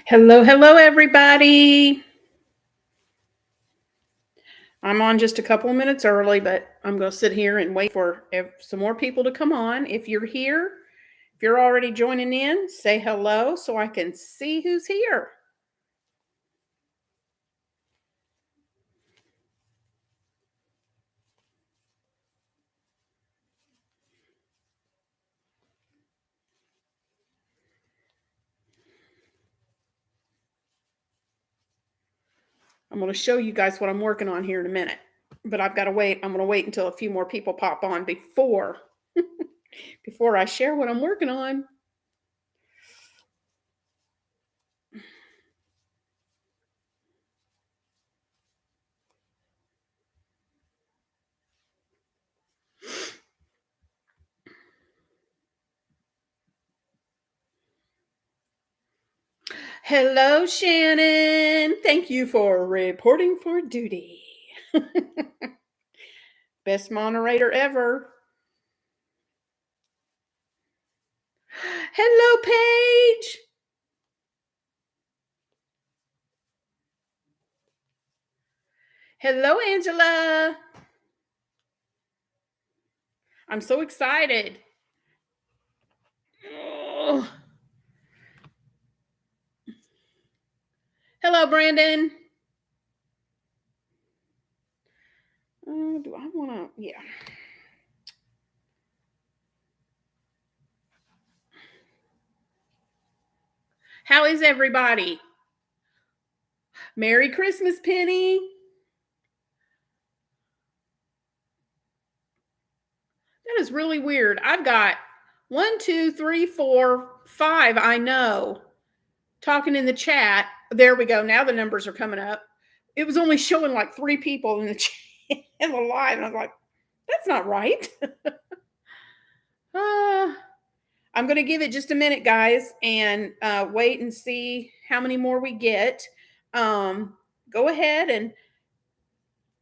Hello, hello, everybody. I'm on just a couple of minutes early, but I'm going to sit here and wait for some more people to come on. If you're here, if you're already joining in, say hello so I can see who's here. I'm going to show you guys what I'm working on here in a minute, but I've got to wait. I'm going to wait until a few more people pop on before I share what I'm working on. Hello, Shannon. Thank you for reporting for duty. Best moderator ever. Hello, Paige. Hello, Angela. I'm so excited. Oh. Hello, Brandon. Do I want to? Yeah. How is everybody? Merry Christmas, Penny. That is really weird. I've got 1, 2, 3, 4, 5. I know. Talking in the chat. There we go. Now the numbers are coming up. It was only showing like 3 people in the chat, in the live, and I was like, "That's not right." I'm going to give it just a minute, guys, and wait and see how many more we get. Go ahead and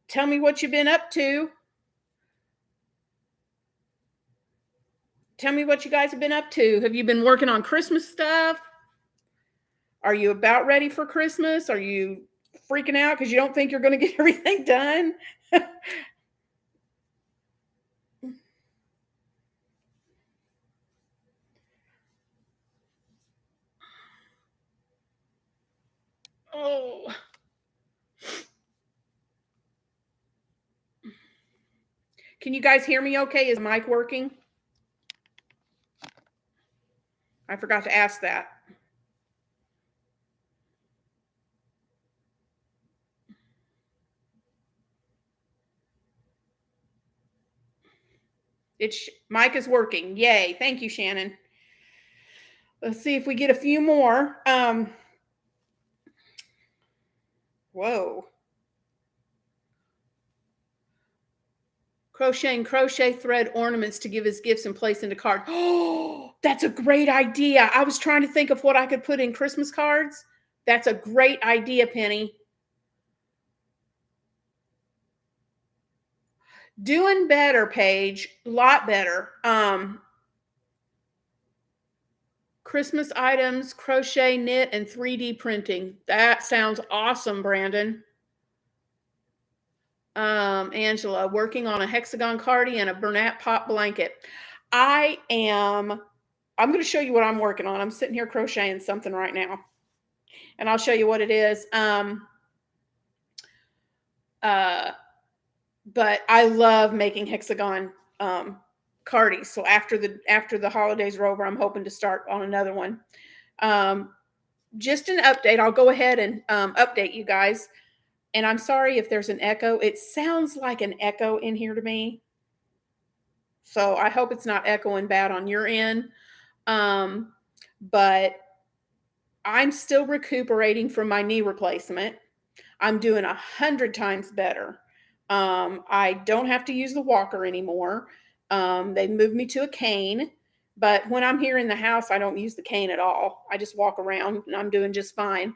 tell me what you've been up to. Tell me what you guys have been up to. Have you been working on Christmas stuff? Are you about ready for Christmas? Are you freaking out because you don't think you're going to get everything done? Oh. Can you guys hear me okay? Is mic working? I forgot to ask that. Mic is working. Yay. Thank you, Shannon. Let's see if we get a few more. Whoa. Crocheting crochet thread ornaments to give as gifts and place into cards. Oh, that's a great idea. I was trying to think of what I could put in Christmas cards. That's a great idea, Penny. Doing better, Paige. A lot better. Christmas items, crochet, knit, and 3D printing. That sounds awesome, Brandon. Angela, working on a hexagon cardi and a Bernat pop blanket. I'm going to show you what I'm working on. I'm sitting here crocheting something right now, and I'll show you what it is. But I love making hexagon cardis. So after the holidays are over, I'm hoping to start on another one. Just an update. I'll go ahead and update you guys. And I'm sorry if there's an echo. It sounds like an echo in here to me. So I hope it's not echoing bad on your end. But I'm still recuperating from my knee replacement. I'm doing 100 times better. I don't have to use the walker anymore. They moved me to a cane. But when I'm here in the house, I don't use the cane at all. I just walk around and I'm doing just fine.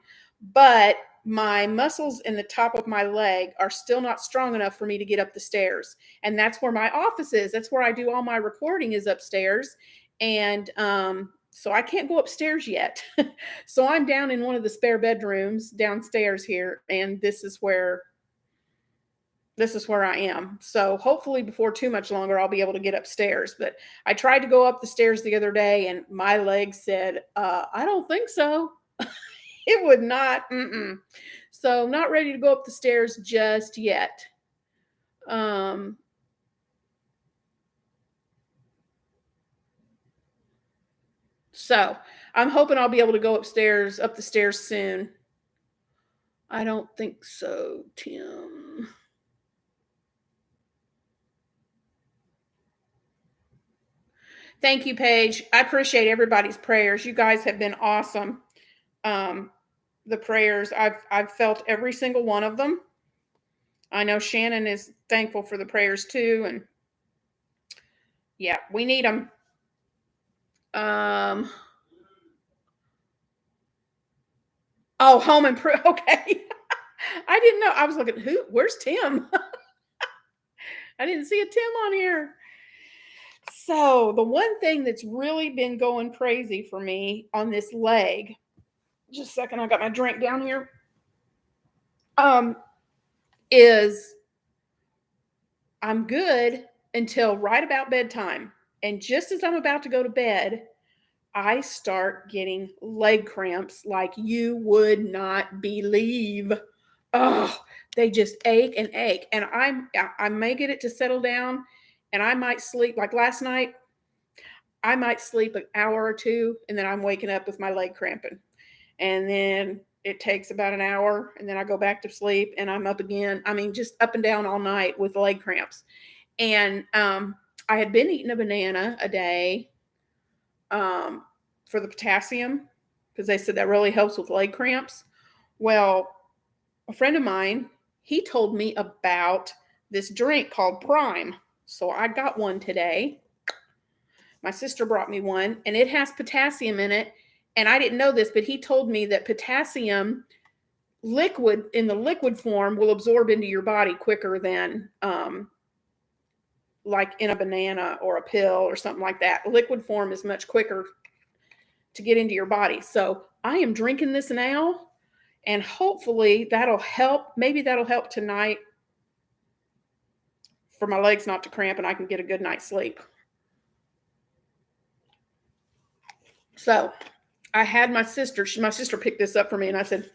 But my muscles in the top of my leg are still not strong enough for me to get up the stairs. And that's where my office is. That's where I do all my recording is upstairs. And So I can't go upstairs yet. So I'm down in one of the spare bedrooms downstairs here, and this is where I am. So hopefully before too much longer I'll be able to get upstairs. But I tried to go up the stairs the other day and my leg said, I don't think so. It would not. Mm-mm. So not ready to go up the stairs just yet. Um, so I'm hoping I'll be able to go up the stairs soon. I don't think so, Tim. Thank you, Paige. I appreciate everybody's prayers. You guys have been awesome. Um, the prayers, I've felt every single one of them. I know Shannon is thankful for the prayers too, and yeah, we need them. Um, oh, home and okay. I didn't know. I was looking. Where's Tim? I didn't see a Tim on here. So the one thing that's really been going crazy for me on this leg, just a second, I got my drink down here. Um, is I'm good until right about bedtime. And just as I'm about to go to bed, I start getting leg cramps like you would not believe. Oh, they just ache and ache. And I may get it to settle down and I might sleep like last night. I might sleep an hour or two and then I'm waking up with my leg cramping. And then it takes about an hour and then I go back to sleep and I'm up again. I mean, just up and down all night with leg cramps. And I had been eating a banana a day um, for the potassium because they said that really helps with leg cramps. Well, a friend of mine, he told me about this drink called Prime. So I got one today. My sister brought me one, and it has potassium in it. And I didn't know this, but he told me that potassium liquid in the liquid form will absorb into your body quicker than like in a banana or a pill or something like that. Liquid form is much quicker to get into your body. So I am drinking this now, and hopefully that'll help. Maybe that'll help tonight for my legs not to cramp and I can get a good night's sleep. So I had my sister picked this up for me, and I said,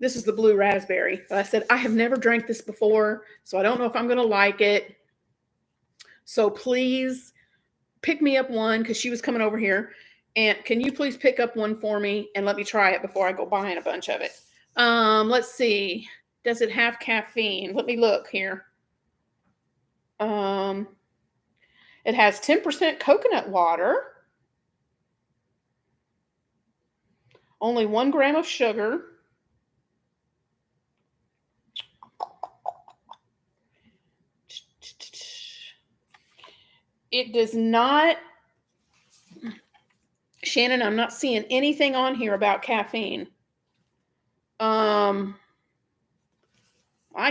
this is the blue raspberry. But I said, I have never drank this before, so I don't know if I'm going to like it. So please pick me up one because she was coming over here. And can you please pick up one for me and let me try it before I go buying a bunch of it? Let's see. Does it have caffeine? Let me look here. It has 10% coconut water, only 1 gram of sugar. It does not, Shannon, I'm not seeing anything on here about caffeine. I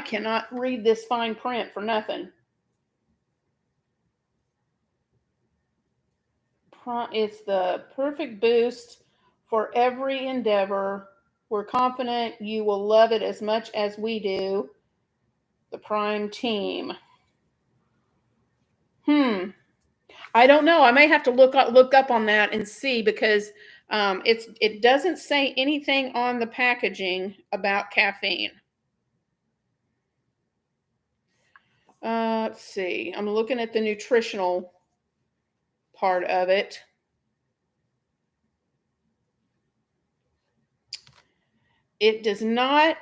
cannot read this fine print for nothing. It's the perfect boost for every endeavor. We're confident you will love it as much as we do. The Prime team. I don't know. I may have to look up on that and see because it doesn't say anything on the packaging about caffeine. Let's see. I'm looking at the nutritional part of it. It does not.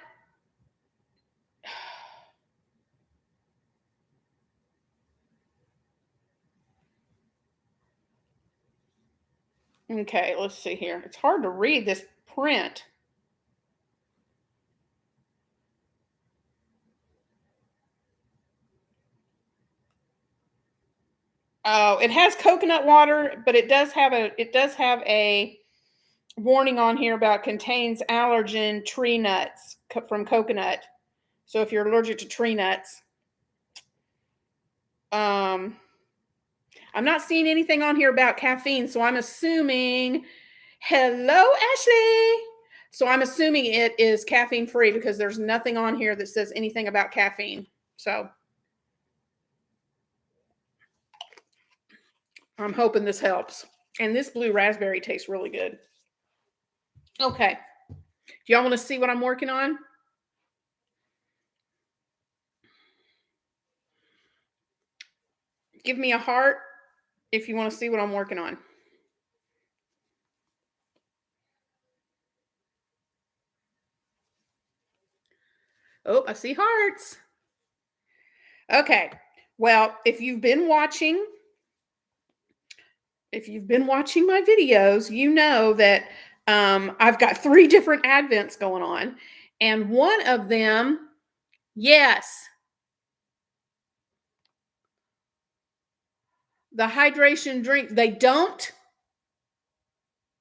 Okay, let's see here. It's hard to read this print. Oh, it has coconut water, but it does have a warning on here about contains allergen tree nuts from coconut. So if you're allergic to tree nuts, um, I'm not seeing anything on here about caffeine, so I'm assuming, hello, Ashley. So I'm assuming it is caffeine free because there's nothing on here that says anything about caffeine. So I'm hoping this helps. And this blue raspberry tastes really good. Okay. Do y'all want to see what I'm working on? Give me a heart if you want to see what I'm working on. Oh, I see hearts. Okay. Well, if you've been watching my videos, you know that I've got 3 different advents going on. And one of them, yes, the hydration drink, they don't.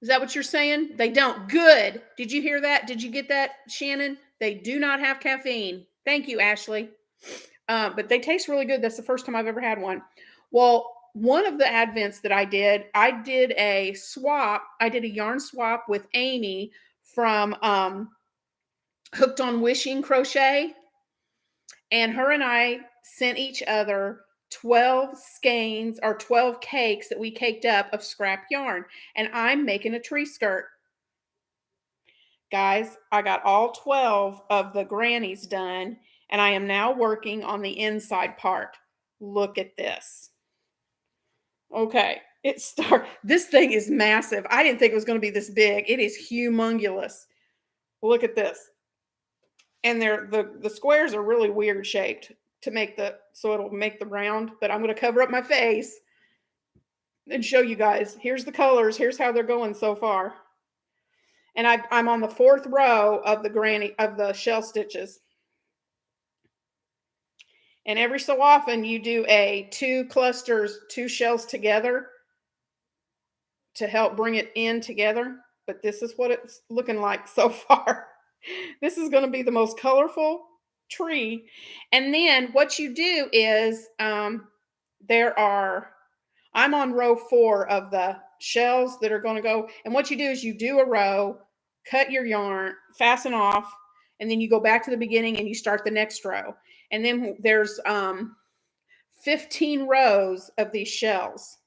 Is that what you're saying? They don't. Good. Did you hear that? Did you get that, Shannon? They do not have caffeine. Thank you, Ashley. But they taste really good. That's the first time I've ever had one. Well, one of the advents that I did a swap. I did a yarn swap with Amy from Hooked on Wishing Crochet. And her and I sent each other 12 skeins or 12 cakes that we caked up of scrap yarn. And I'm making a tree skirt. Guys, I got all 12 of the grannies done, and I am now working on the inside part. Look at this. Okay, this thing is massive. I didn't think it was going to be this big. It is humongous. Look at this. And the squares are really weird shaped to make so it'll make the round, but I'm going to cover up my face and show you guys. Here's the colors. Here's how they're going so far. And I'm on the 4th row of the shell stitches. And every so often you do a 2 shells together to help bring it in together. But this is what it's looking like so far. This is going to be the most colorful tree. And then what you do is I'm on row 4 of the shells that are going to go. And what you do is you do a row, cut your yarn, fasten off, and then you go back to the beginning and you start the next row. And then there's 15 rows of these shells.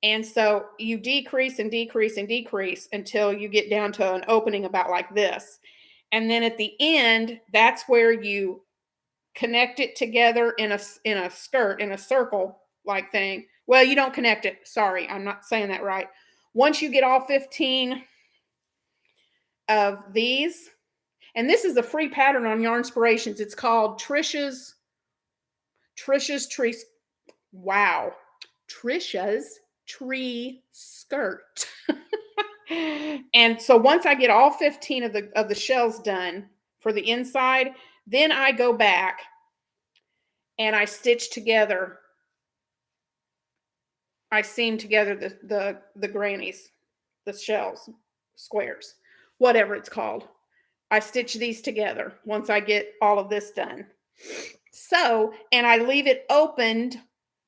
And so you decrease and decrease and decrease until you get down to an opening about like this. And then at the end, that's where you connect it together in a skirt, in a circle like thing. Well, you don't connect it. Sorry, I'm not saying that right. Once you get all 15 of these, and this is a free pattern on Yarnspirations. It's called Trisha's Tree. Wow. Trisha's Tree Skirt. And so once I get all 15 of the shells done for the inside, then I go back and I stitch together. I seam together the grannies, the shells, squares, whatever it's called. I stitch these together once I get all of this done. So, and I leave it opened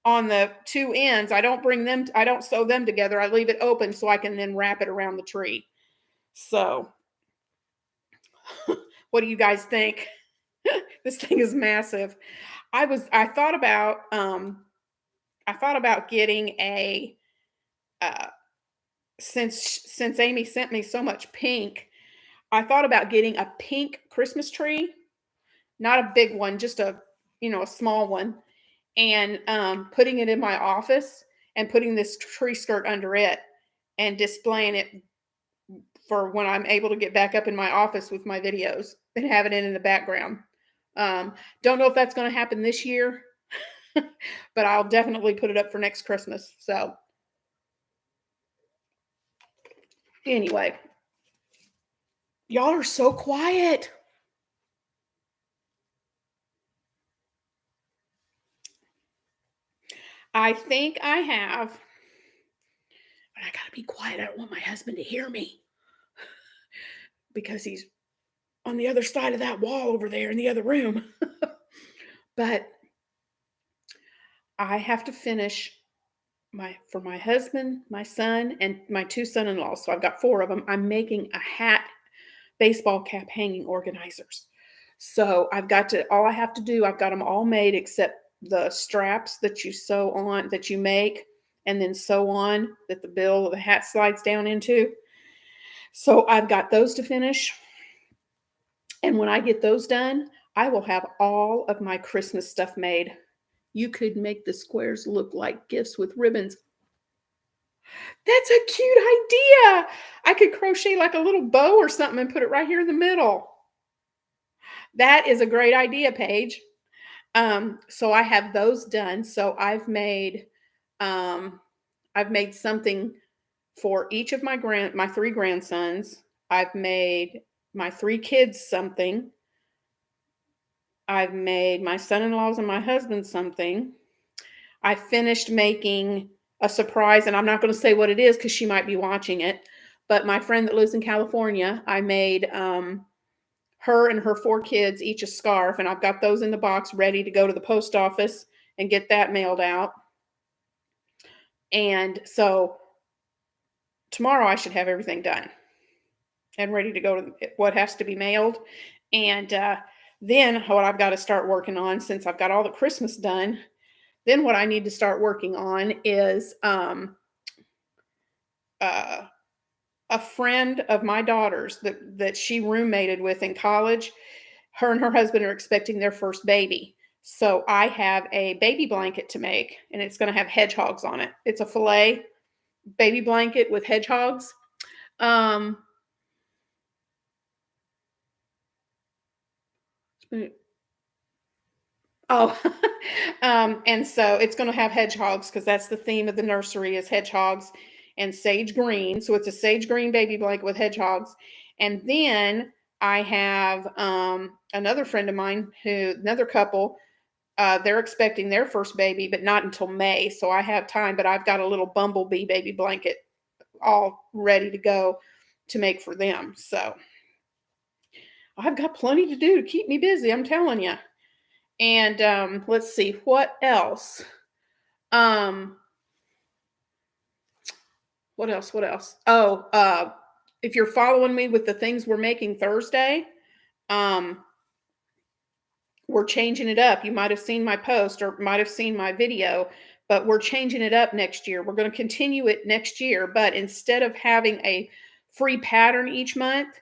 on the 2 ends. I don't sew them together. I leave it open so I can then wrap it around the tree. So, what do you guys think? This thing is massive. I thought about getting a since Amy sent me so much pink, I thought about getting a pink Christmas tree, not a big one, just a small one, and putting it in my office and putting this tree skirt under it and displaying it for when I'm able to get back up in my office with my videos and have it in the background. Don't know if that's going to happen this year, but I'll definitely put it up for next Christmas. So anyway, y'all are so quiet. I think I have, but I gotta be quiet. I don't want my husband to hear me because he's on the other side of that wall over there in the other room. But I have to finish for my husband, my son, and my 2 son-in-laws, so I've got 4 of them, I'm making a hat baseball cap hanging organizers. So I've got to all I have to do, I've got them all made except the straps that you sew on that you make and then sew on that the bill of the hat slides down into. So I've got those to finish. And when I get those done, I will have all of my Christmas stuff made. You could make the squares look like gifts with ribbons. That's a cute idea. I could crochet like a little bow or something and put it right here in the middle. That is a great idea, Paige. So I have those done. So I've made something for each of my 3 grandsons. I've made my 3 kids something. I've made my son-in-laws and my husband something. I finished making a surprise, and I'm not going to say what it is because she might be watching it. But my friend that lives in California, I made her and her 4 kids each a scarf, and I've got those in the box ready to go to the post office and get that mailed out. And so tomorrow I should have everything done and ready to go to what has to be mailed. And then what I've got to start working on, since I've got all the Christmas done, then what I need to start working on is uh, a friend of my daughter's that she roommated with in college. Her and her husband are expecting their first baby. So I have a baby blanket to make, and it's going to have hedgehogs on it. It's a filet baby blanket with hedgehogs. Um, oh, and so it's going to have hedgehogs because that's the theme of the nursery is hedgehogs and sage green. So it's a sage green baby blanket with hedgehogs. And then I have another friend of mine another couple. They're expecting their first baby, but not until May. So I have time, but I've got a little bumblebee baby blanket all ready to go to make for them. So I've got plenty to do to keep me busy, I'm telling you. And let's see, what else? Um, what else? What else? Oh, if you're following me with the things we're making Thursday, um, we're changing it up. You might have seen my post or might have seen my video, but we're changing it up next year. We're going to continue it next year, but instead of having a free pattern each month,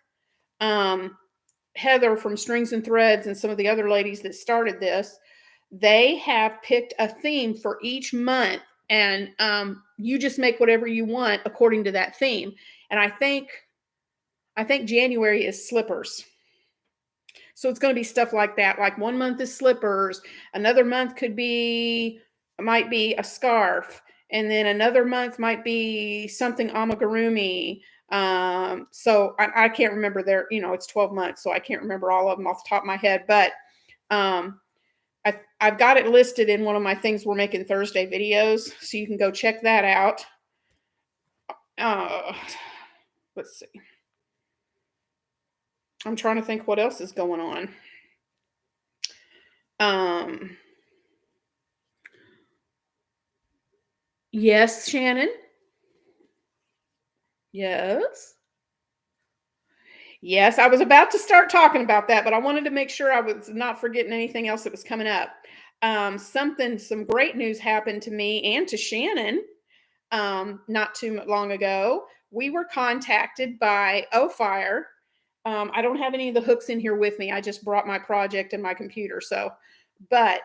um, Heather from Strings and Threads and some of the other ladies that started this, they have picked a theme for each month, and you just make whatever you want according to that theme. And I think January is slippers. So it's going to be stuff like that. Like one month is slippers, another month might be a scarf, and then another month might be something amigurumi. So I can't remember it's 12 months, so I can't remember all of them off the top of my head, but um, I've got it listed in one of my things we're making Thursday videos, so you can go check that out. Let's see. I'm trying to think what else is going on. Yes, Shannon. Yes. Yes, I was about to start talking about that, but I wanted to make sure I was not forgetting anything else that was coming up. Some great news happened to me and to Shannon not too long ago. We were contacted by Ofire. I don't have any of the hooks in here with me. I just brought my project and my computer. But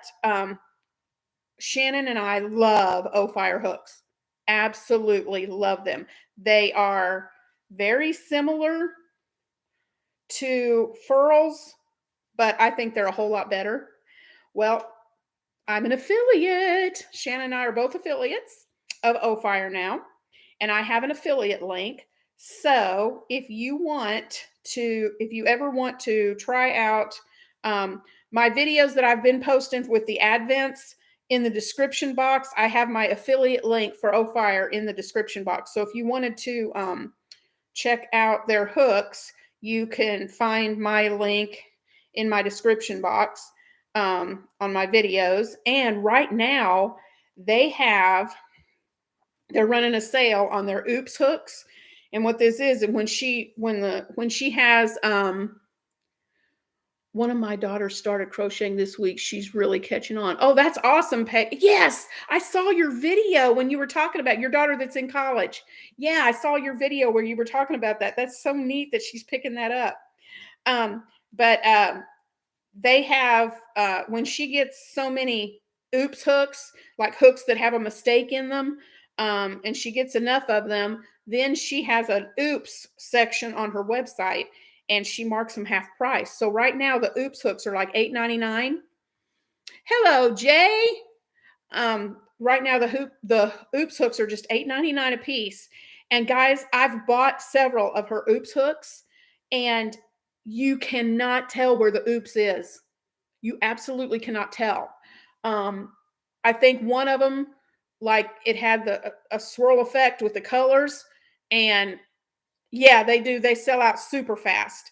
Shannon and I love Ofire hooks. Absolutely love them. They are very similar to furls, but I think they're a whole lot better. Well, I'm an affiliate. Shannon and I are both affiliates of Ofire now, and I have an affiliate link. So if you ever want to try out my videos that I've been posting with the advents in the description box, I have my affiliate link for Ofire in the description box. So if you wanted to check out their hooks, you can find my link in my description box on my videos. And right now, they have They're running a sale on their oops hooks. And what this is, and when she has one of my daughters started crocheting this week. She's really catching on. Oh, that's awesome, Peg. Yes, I saw your video when you were talking about your daughter that's in college. Yeah, I saw your video where you were talking about that. That's so neat that she's picking that up. But they have when she gets so many oops hooks, like hooks that have a mistake in them, and she gets enough of them, then she has an oops section on her website, and she marks them half price. So right now the oops hooks are like $8.99. Hello, Jay. Right now the oops hooks are just $8.99 a piece. And guys, I've bought several of her oops hooks, and you cannot tell where the oops is. You absolutely cannot tell. Um, I think one of them, like it had a swirl effect with the colors, and yeah, they do. They sell out super fast,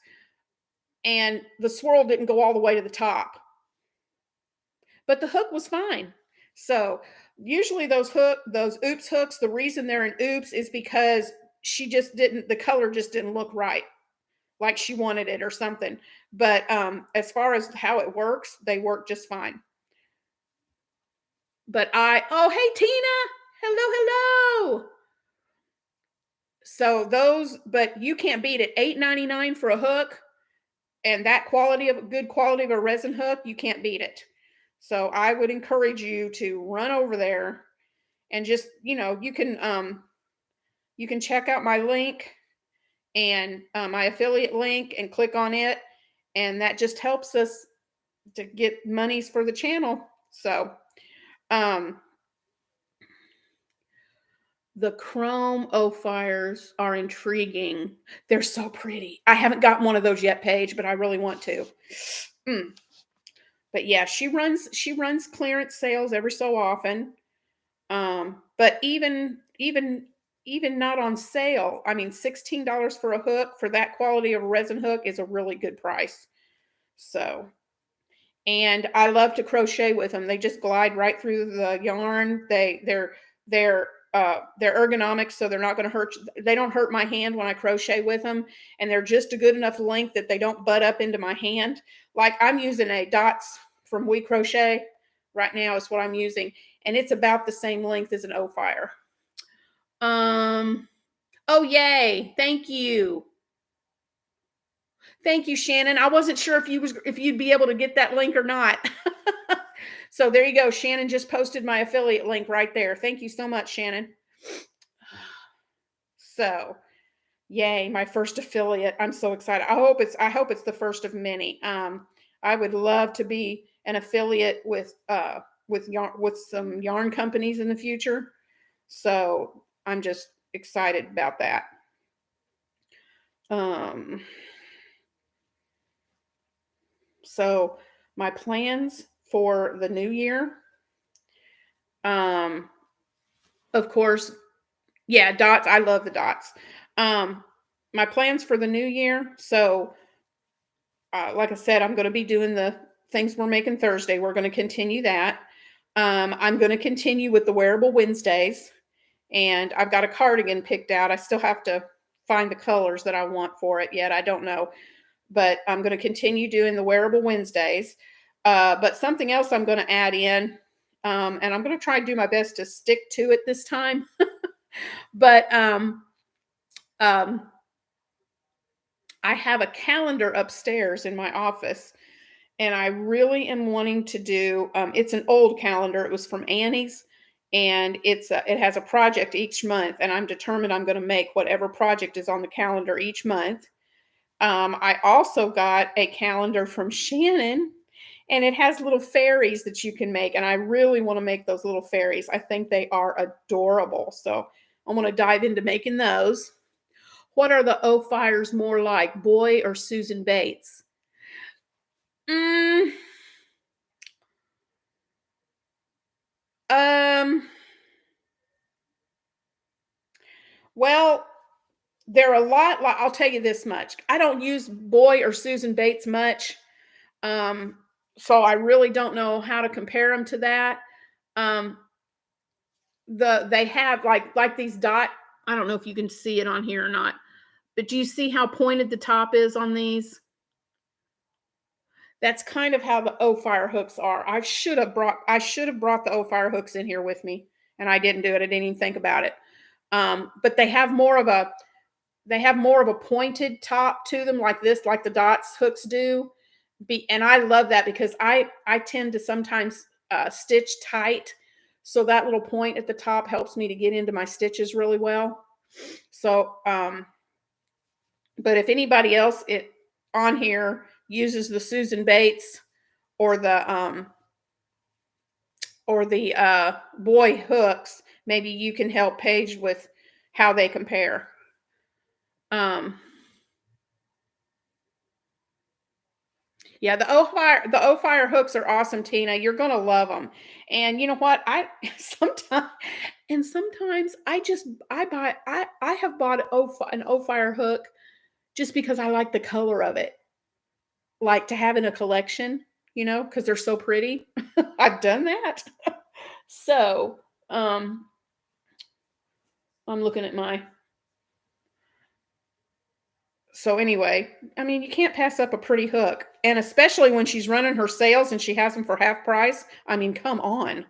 and the swirl didn't go all the way to the top, but the hook was fine. So usually those oops hooks, the reason they're in oops is because she just didn't, the color just didn't look right, like she wanted it or something. But as far as how it works, they work just fine. But oh, hey, Tina. Hello, hello. So those, but you can't beat it. $8.99 for a hook, and that good quality of a resin hook, you can't beat it. So I would encourage you to run over there and just, you can check out my link and my affiliate link and click on it, and that just helps us to get monies for the channel. So um the chrome fires are intriguing. They're so pretty. I haven't gotten one of those yet, Paige, but I really want to. Mm. But yeah, she runs clearance sales every so often. But even not on sale. I mean, $16 for a hook for that quality of a resin hook is a really good price. So, and I love to crochet with them. They just glide right through the yarn. They're ergonomic, so they're not going to hurt. They don't hurt my hand when I crochet with them, and they're just a good enough length that they don't butt up into my hand. Like I'm using a Dots from We Crochet right now is what I'm using, and it's about the same length as an O Fire. Oh yay! Thank you. Thank you, Shannon. I wasn't sure if you'd be able to get that link or not. So there you go. Shannon just posted my affiliate link right there. Thank you so much, Shannon. So, yay, my first affiliate. I'm so excited. I hope it's the first of many. I would love to be an affiliate with some yarn companies in the future. So, I'm just excited about that. So my plans for the new year, of course, yeah, dots. I love the dots. My plans for the new year. So, like I said, I'm going to be doing the things we're making Thursday. We're going to continue that. I'm going to continue with the wearable Wednesdays, and I've got a cardigan picked out. I still have to find the colors that I want for it yet. I don't know, but I'm going to continue doing the wearable Wednesdays. But something else I'm going to add in, and I'm going to try to do my best to stick to it this time. But I have a calendar upstairs in my office, and I really am wanting to do. It's an old calendar. It was from Annie's, and it has a project each month, and I'm determined I'm going to make whatever project is on the calendar each month. I also got a calendar from Shannon, and it has little fairies that you can make. And I really want to make those little fairies. I think they are adorable. So I want to dive into making those. What are the O Fires more like, Boy or Susan Bates? Mm, um, well, they're a lot like, I'll tell you this much. I don't use Boy or Susan Bates much. Um, so I really don't know how to compare them to that. Um, they have like these dot. I don't know if you can see it on here or not, but do you see how pointed the top is on these? That's kind of how the O fire hooks are. I should have brought the O fire hooks in here with me, and I didn't do it. I didn't even think about it. But they have more of a pointed top to them, like this, like the dots hooks do. And I love that because I tend to sometimes stitch tight, so that little point at the top helps me to get into my stitches really well. So, but if anybody else it on here uses the Susan Bates or the boy hooks, maybe you can help Paige with how they compare. Um, Yeah, the O Fire hooks are awesome, Tina. You're gonna love them. And you know what? I sometimes I have bought an O Fire hook just because I like the color of it, like to have in a collection, because they're so pretty. I've done that. So, um, I'm looking at my so anyway, I mean, you can't pass up a pretty hook, and especially when she's running her sales and she has them for half price. I mean, come on.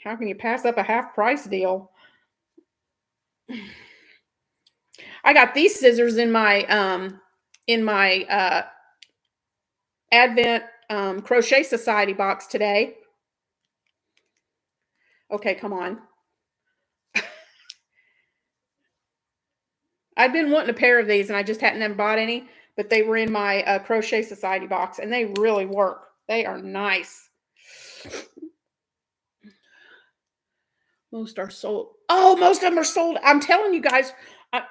How can you pass up a half price deal? I got these scissors in my Advent Crochet Society box today. Okay, come on. I've been wanting a pair of these and I just hadn't ever bought any, but they were in my Crochet Society box and they really work. They are nice. Most are sold. Oh, most of them are sold. I'm telling you guys,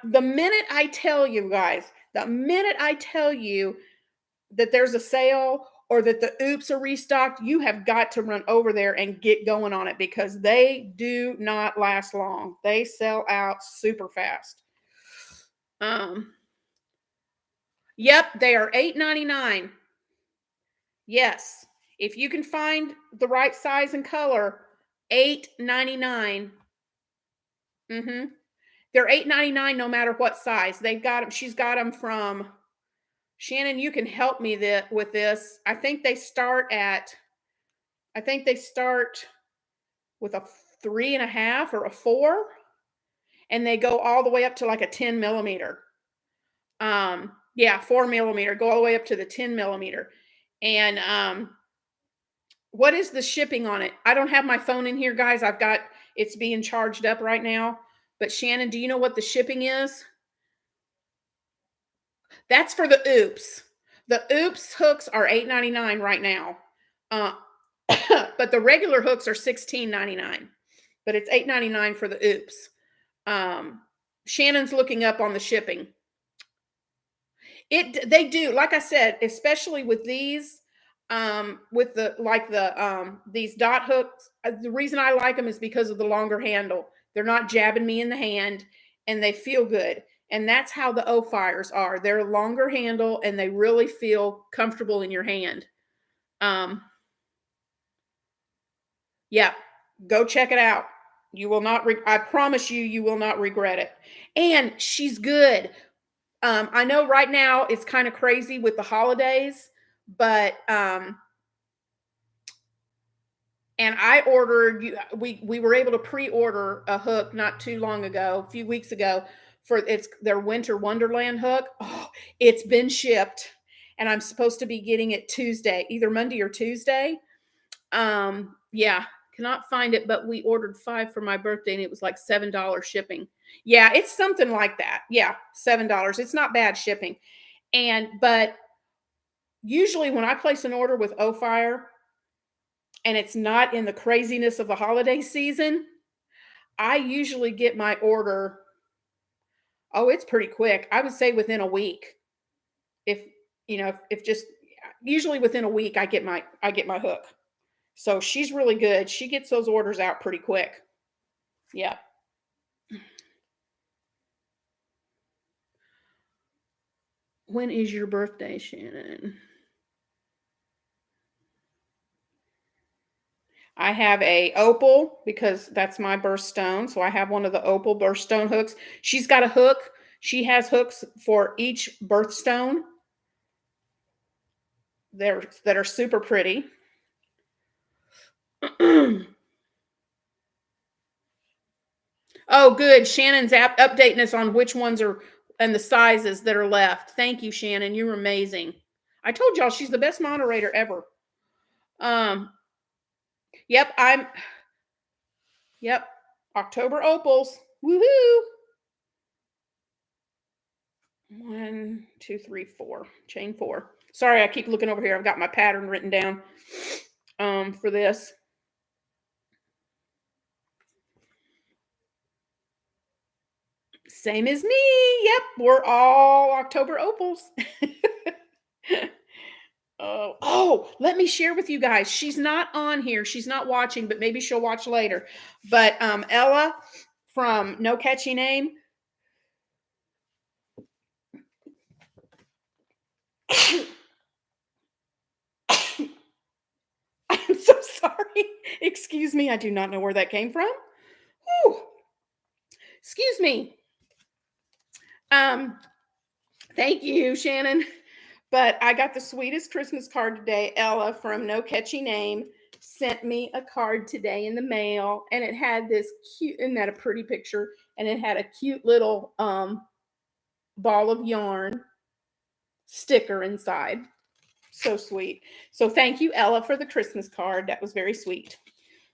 the minute I tell you guys, the minute I tell you that there's a sale or that the oops are restocked, you have got to run over there and get going on it because they do not last long. They sell out super fast. Um, yep, they are $8.99. Yes, if you can find the right size and color, $8.99. Mm-hmm. They're $8.99 no matter what size. They've got them. She's got them from Shannon. You can help me with this. I think they start with a 3.5 or a 4, and they go all the way up to like a 10 millimeter. Yeah, 4 millimeter. Go all the way up to the 10 millimeter. And what is the shipping on it? I don't have my phone in here, guys. It's being charged up right now. But Shannon, do you know what the shipping is? That's for the oops. The oops hooks are $8.99 right now. Uh, but the regular hooks are $16.99. But it's $8.99 for the oops. Shannon's looking up on the shipping. They do, like I said, especially with these, with these dot hooks. The reason I like them is because of the longer handle. They're not jabbing me in the hand, and they feel good. And that's how the O fires are. They're a longer handle, and they really feel comfortable in your hand. Um, yeah, go check it out. You will not. I promise you, you will not regret it. And she's good. I know right now it's kind of crazy with the holidays, but and I ordered you we were able to pre-order a hook not too long ago, a few weeks ago for it's their Winter Wonderland hook. Oh, it's been shipped and I'm supposed to be getting it Tuesday, either Monday or Tuesday. Yeah, cannot find it, but we ordered 5 for my birthday and it was like $7 shipping. Yeah, it's something like that. Yeah, $7. It's not bad shipping. But usually when I place an order with O Fire and it's not in the craziness of the holiday season, I usually get my order. Oh, it's pretty quick. I would say within a week. If if just usually within a week I get my hook. So she's really good. She gets those orders out pretty quick. Yeah. When is your birthday, Shannon? I have a opal because that's my birthstone. So I have one of the opal birthstone hooks. She's got a hook. She has hooks for each birthstone. That are super pretty. Oh, good. Shannon's updating us on which ones are and the sizes that are left. Thank you, Shannon. You're amazing. I told y'all she's the best moderator ever. Um, yep, yep. October opals. Woohoo! 1, 2, 3, 4. Chain 4. Sorry, I keep looking over here. I've got my pattern written down for this. Same as me. Yep, we're all October opals. Oh, let me share with you guys. She's not on here. She's not watching, but maybe she'll watch later. But Ella from No Catchy Name. I'm so sorry. Excuse me. I do not know where that came from. Whew. Excuse me. Thank you, Shannon. But I got the sweetest Christmas card today. Ella from No Catchy Name sent me a card today in the mail, and it had this cute, isn't that a pretty picture? And it had a cute little ball of yarn sticker inside. So sweet. So thank you, Ella, for the Christmas card. That was very sweet.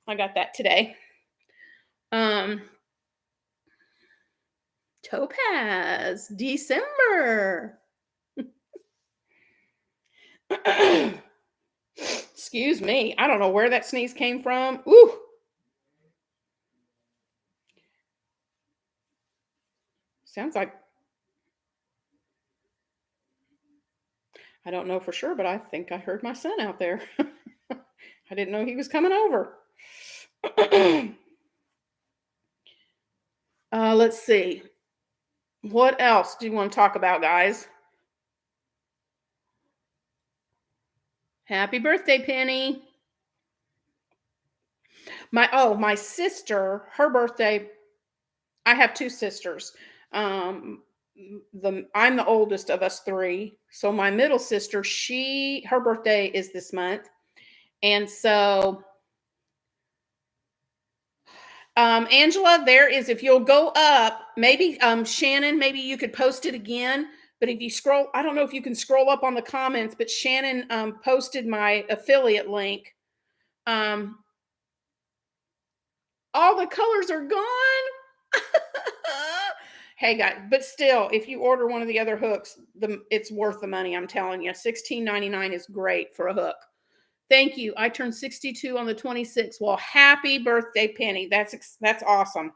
I got that today. Topaz, December. Excuse me. I don't know where that sneeze came from. Ooh. Sounds like, I don't know for sure, but I think I heard my son out there. I didn't know he was coming over. Let's see. What else do you want to talk about, guys? Happy birthday, Penny. My sister, her birthday. I have two sisters. I'm the oldest of us three. So my middle sister, her birthday is this month. And so Angela, there is, if you'll go up, maybe Shannon, maybe you could post it again. But if you scroll, I don't know if you can scroll up on the comments, but Shannon posted my affiliate link. All the colors are gone. Hey guys, but still, if you order one of the other hooks, it's worth the money. I'm telling you, $16.99 is great for a hook. Thank you. I turned 62 on the 26th. Well, happy birthday, Penny. That's awesome.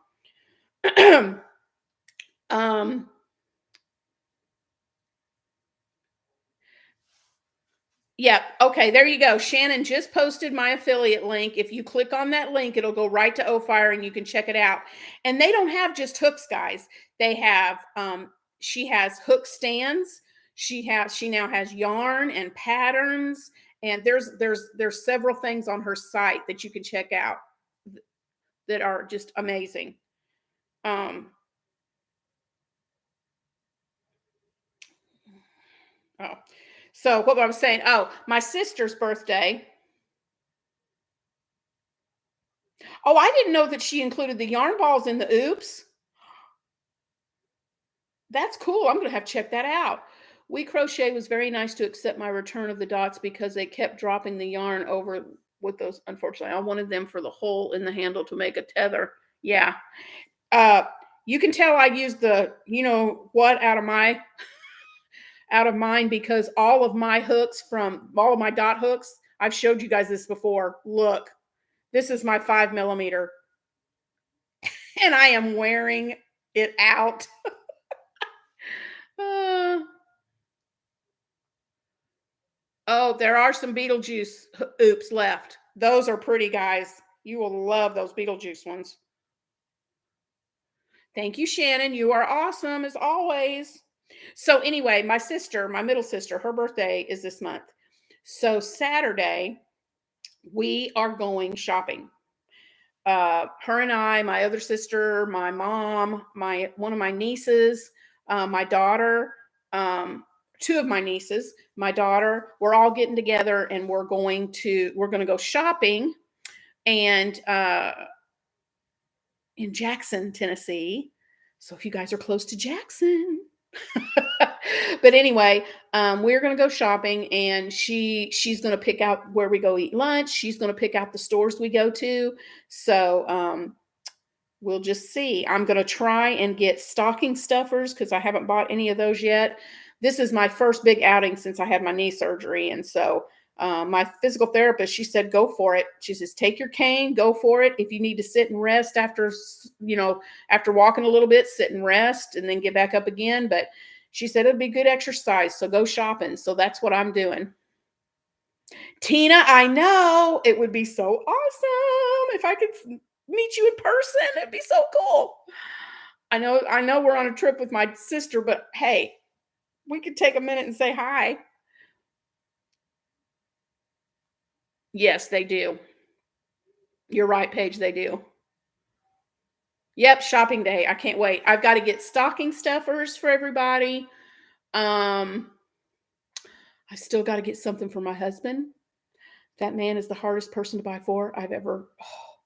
Yeah. Okay. There you go. Shannon just posted my affiliate link. If you click on that link, it'll go right to Ofire and you can check it out. And they don't have just hooks, guys. They have, she has hook stands. She now has yarn and patterns. And there's several things on her site that you can check out that are just amazing. Oh, so what I was saying, my sister's birthday. Oh, I didn't know that she included the yarn balls in the oops. That's cool. I'm going to have to check that out. We Crochet was very nice to accept my return of the dots because they kept dropping the yarn over with those. Unfortunately, I wanted them for the hole in the handle to make a tether. Yeah. You can tell I used the, what out of mine because all of my hooks from all of my dot hooks, I've showed you guys this before. Look, this is my 5mm and I am wearing it out. Oh, there are some Beetlejuice oops left. Those are pretty, guys. You will love those Beetlejuice ones. Thank you, Shannon. You are awesome as always. So anyway, my middle sister, her birthday is this month. So Saturday, We are going shopping. Her and I, my other sister, my mom, my one of my nieces, my daughter, um, two of my nieces, my daughter. We're all getting together, and we're going to go shopping, and in Jackson, Tennessee. So if you guys are close to Jackson, but anyway, we're gonna go shopping, and she's gonna pick out where we go eat lunch. She's gonna pick out the stores we go to. So we'll just see. I'm gonna try and get stocking stuffers because I haven't bought any of those yet. This is my first big outing since I had my knee surgery, and so my physical therapist, she said, "Go for it." She says, "Take your cane, go for it. If you need to sit and rest after, after walking a little bit, sit and rest, and then get back up again." But she said it'd be good exercise, so go shopping. So that's what I'm doing. Tina, I know it would be so awesome if I could meet you in person. It'd be so cool. I know we're on a trip with my sister, but hey, we could take a minute and say hi. Yes, they do. You're right, Paige, they do. Yep, shopping day. I can't wait. I've got to get stocking stuffers for everybody. Um, I still got to get something for my husband. That man is the hardest person to buy for I've ever.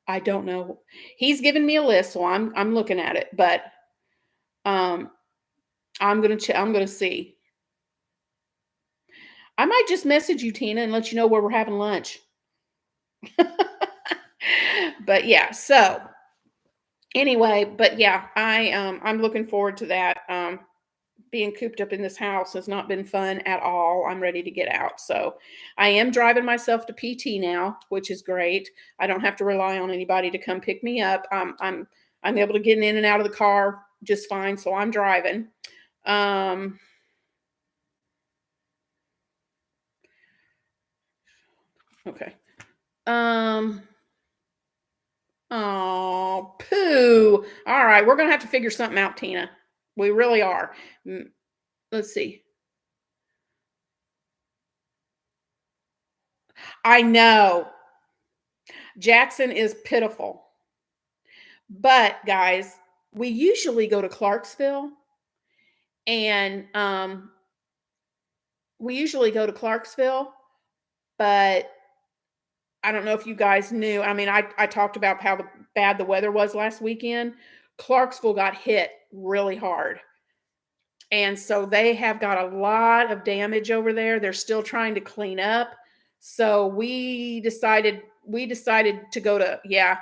I don't know. He's given me a list, so I'm looking at it, but um, I'm gonna see. I might just message you, Tina, and let you know where we're having lunch. But yeah, so anyway, but yeah, I'm looking forward to that. Being cooped up in this house has not been fun at all. I'm ready to get out. So I am driving myself to PT now, which is great. I don't have to rely on anybody to come pick me up. I'm able to get in and out of the car just fine. So I'm driving. Um, okay. Um, oh, poo. All right, we're gonna have to figure something out, Tina. We really are. Let's see. I know Jackson is pitiful. But guys, we usually go to Clarksville, and we usually go to Clarksville, but I don't know if you guys knew. I mean, I talked about how bad the weather was last weekend. Clarksville got hit really hard. And so they have got a lot of damage over there. They're still trying to clean up. So we decided to go to, yeah.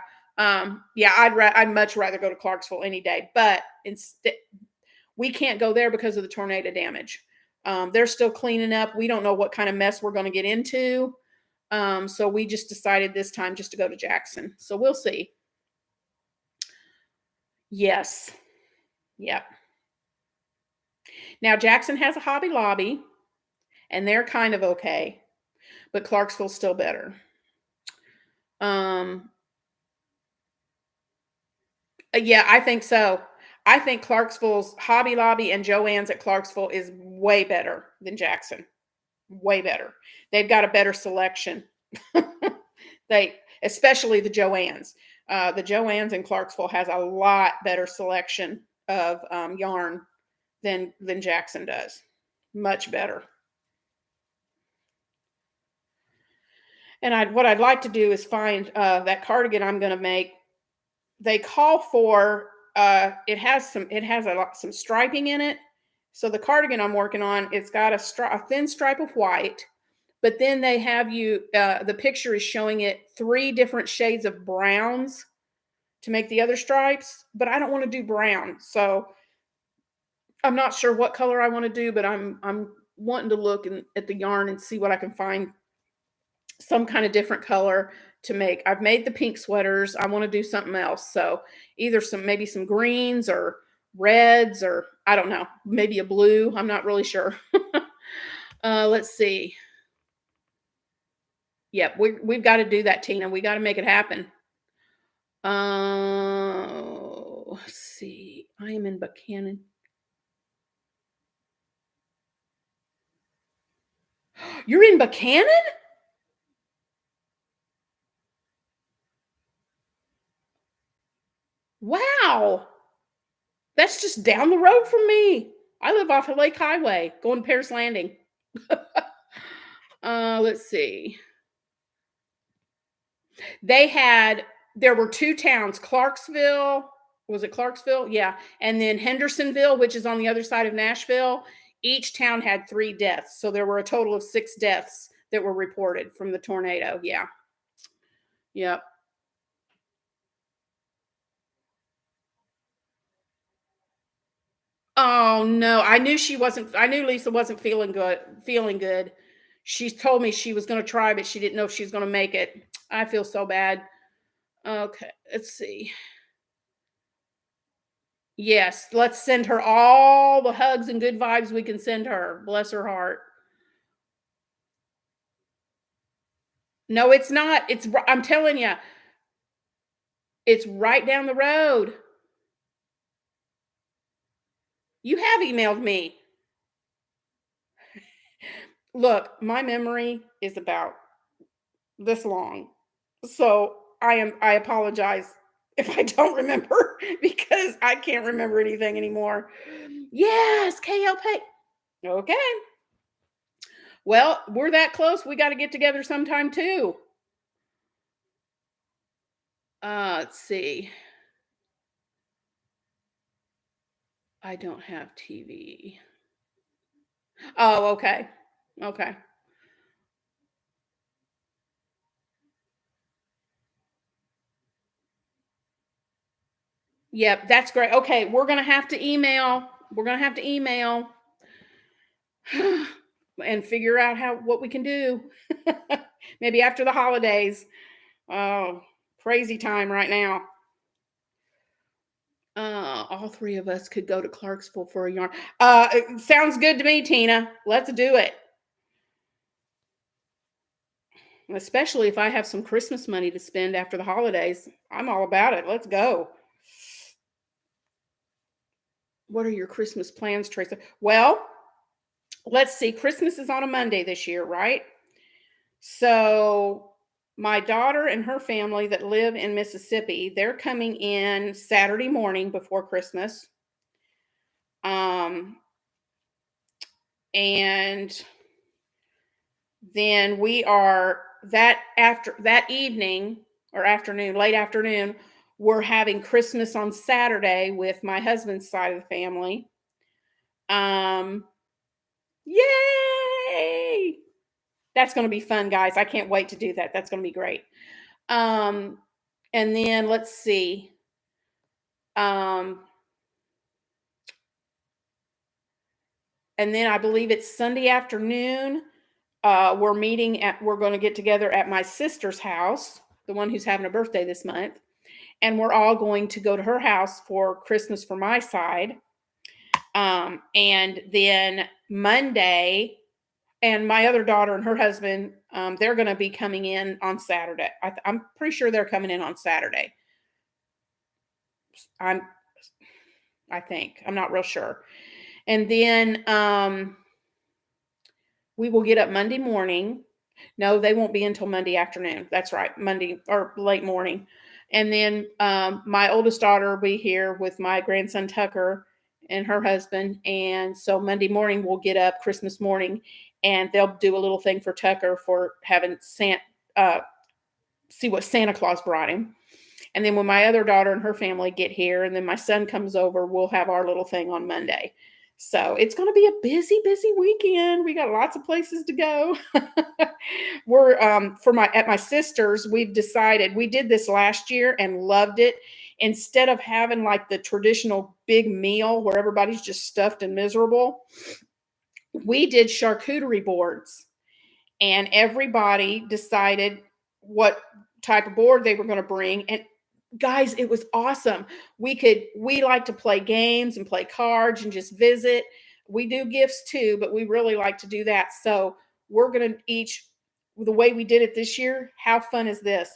Yeah, I'd much rather go to Clarksville any day, but instead we can't go there because of the tornado damage. They're still cleaning up. We don't know what kind of mess we're going to get into. So we just decided this time just to go to Jackson. So we'll see. Yes. Yep. Now Jackson has a Hobby Lobby, and they're kind of okay, but Clarksville's still better. Um, yeah, I think so. I think Clarksville's Hobby Lobby and Joann's at Clarksville is way better than Jackson. Way better. They've got a better selection. They, especially the Joann's. The Joann's in Clarksville has a lot better selection of yarn than Jackson does. Much better. And what I'd like to do is find that cardigan I'm going to make. They call for some striping in it. So the cardigan I'm working on, it's got a thin stripe of white, but then they have the picture is showing it three different shades of browns to make the other stripes, but I don't want to do brown. So I'm not sure what color I want to do, but I'm wanting to look at the yarn and see what I can find some kind of different color to make. I've made the pink sweaters. I want to do something else. So either maybe some greens or reds, or I don't know, maybe a blue. I'm not really sure. Let's see. Yep, we've got to do that, Tina. We got to make it happen. Let's see. I am in Buchanan. You're in Buchanan? Wow. That's just down the road from me. I live off of Lake Highway, going to Paris Landing. Let's see. They had there were 2 towns, Clarksville, was it Clarksville? Yeah, and then Hendersonville, which is on the other side of Nashville. Each town had 3 deaths, so there were a total of 6 deaths that were reported from the tornado. Yeah. Yep. Oh, no, I knew Lisa wasn't feeling good. She told me she was gonna try, but she didn't know if she was gonna make it. I feel so bad. Okay, let's see. Yes, let's send her all the hugs and good vibes we can send her. Bless her heart. No, it's not. I'm telling you, it's right down the road. You have emailed me. Look, my memory is about this long. So, I apologize if I don't remember because I can't remember anything anymore. Yes, KLP. Okay. Well, we're that close. We got to get together sometime too. Let's see. I don't have TV. Oh, okay. Okay. Yep, that's great. Okay, we're gonna have to email. We're gonna have to email and figure out how what we can do. Maybe after the holidays. Oh, crazy time right now. All 3 of us could go to Clarksville for a yarn. It sounds good to me, Tina. Let's do it. Especially if I have some Christmas money to spend after the holidays. I'm all about it. Let's go. What are your Christmas plans, Teresa? Well, let's see. Christmas is on a Monday this year, right? So my daughter and her family that live in Mississippi, they're coming in Saturday morning before Christmas. Um, and then we are that after that evening or afternoon, late afternoon, we're having Christmas on Saturday with my husband's side of the family. Um, Yay! That's going to be fun, guys. I can't wait to do that. That's going to be great. Um, and then let's see. Um, and then I believe it's Sunday afternoon. We're going to get together at my sister's house, the one who's having a birthday this month. And we're all going to go to her house for Christmas for my side. And then Monday, and my other daughter and her husband, they're going to be coming in on Saturday. I'm pretty sure they're coming in on Saturday. I'm, I think I'm not real sure. And then we will get up Monday morning. No, they won't be until Monday afternoon. That's right, Monday or late morning. And then my oldest daughter will be here with my grandson Tucker and her husband. And so Monday morning we'll get up Christmas morning, and they'll do a little thing for Tucker for having see what Santa Claus brought him. And then when my other daughter and her family get here, and then my son comes over, we'll have our little thing on Monday. So it's going to be a busy, busy weekend. We got lots of places to go. We're for my at my sister's. We've decided we did this last year and loved it. Instead of having like the traditional big meal where everybody's just stuffed and miserable, we did charcuterie boards, and everybody decided what type of board they were going to bring. And guys, it was awesome. We like to play games and play cards and just visit. We do gifts too, but we really like to do that. So we're going to each, the way we did it this year, how fun is this?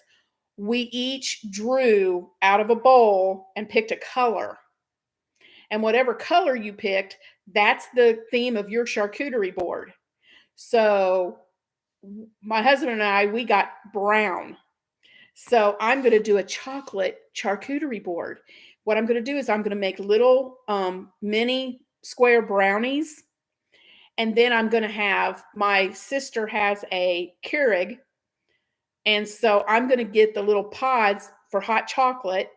We each drew out of a bowl and picked a color. And whatever color you picked, that's the theme of your charcuterie board. So my husband and I, we got brown. So I'm going to do a chocolate charcuterie board. What I'm going to do is I'm going to make little mini square brownies. And then I'm going to have my sister has a Keurig. And so I'm going to get the little pods for hot chocolate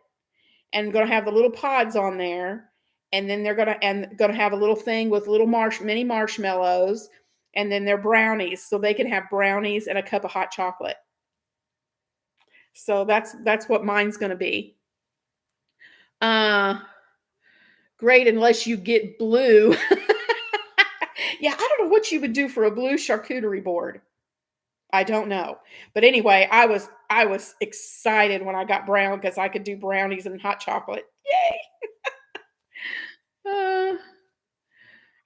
and going to have the little pods on there. And then they're going to have a little thing with little mini marshmallows, and then they're brownies, so they can have brownies and a cup of hot chocolate. So that's what mine's going to be. Uh, great, unless you get blue. Yeah, I don't know what you would do for a blue charcuterie board. I don't know. But anyway, I was excited when I got brown because I could do brownies and hot chocolate. Yay! Uh,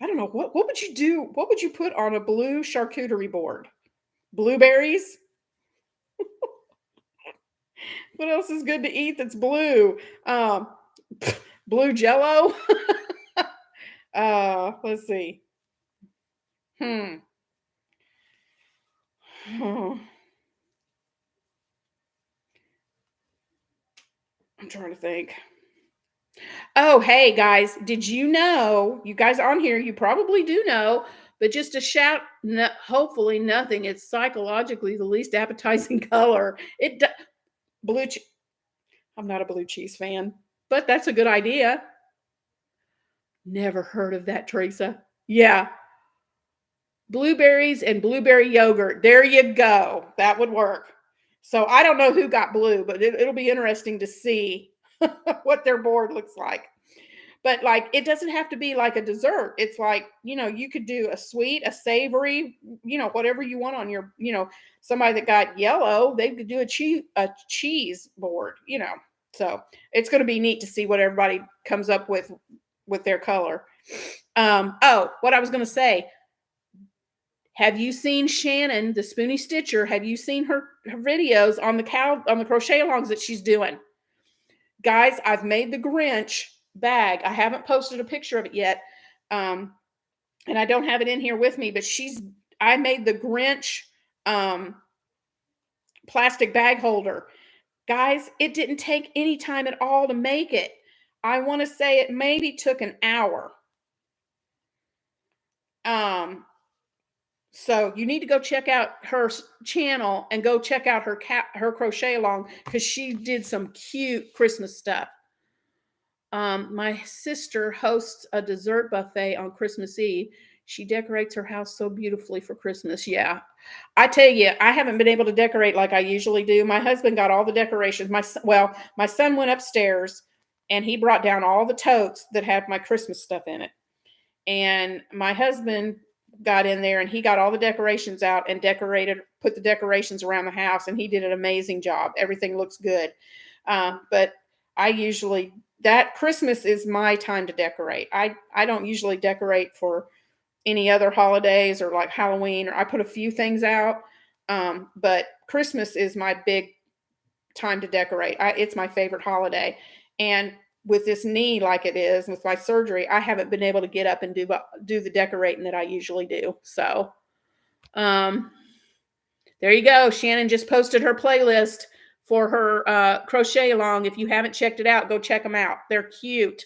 I don't know what would you do? What would you put on a blue charcuterie board? Blueberries? What else is good to eat that's blue? Um, blue Jello. Let's see. Hmm. I'm trying to think. Oh, hey guys, did you know? You guys on here, you probably do know, but just a shout. No, hopefully, nothing. It's psychologically the least appetizing color. Blue. I'm not a blue cheese fan, but that's a good idea. Never heard of that, Teresa. Yeah, blueberries and blueberry yogurt. There you go. That would work. So I don't know who got blue, but it'll be interesting to see what their board looks like. But like, it doesn't have to be like a dessert. It's like, you could do a sweet, a savory, whatever you want on your, somebody that got yellow, they could do a cheese board. So it's going to be neat to see what everybody comes up with their color. Oh, what I was going to say, have you seen Shannon, the Spoonie Stitcher? Have you seen her videos on the crochet alongs that she's doing? Guys, I've made the Grinch bag. I haven't posted a picture of it yet. And I don't have it in here with me, but I made the Grinch um, plastic bag holder. Guys, it didn't take any time at all to make it. I want to say it maybe took an hour. So you need to go check out her channel and go check out her crochet along, because she did some cute Christmas stuff. My sister hosts a dessert buffet on Christmas Eve. She decorates her house so beautifully for Christmas. Yeah. I tell you, I haven't been able to decorate like I usually do. My husband got all the decorations. My son went upstairs and he brought down all the totes that had my Christmas stuff in it. And my husband got in there and he got all the decorations out and put the decorations around the house, and he did an amazing job. Everything looks good. But I usually that Christmas is my time to decorate. I don't usually decorate for any other holidays or like Halloween, or I put a few things out. But Christmas is my big time to decorate. It's my favorite holiday. And with this knee like it is with my surgery, I haven't been able to get up and do the decorating that I usually do. So there you go. Shannon just posted her playlist for her crochet along. If you haven't checked it out, go check them out. They're cute.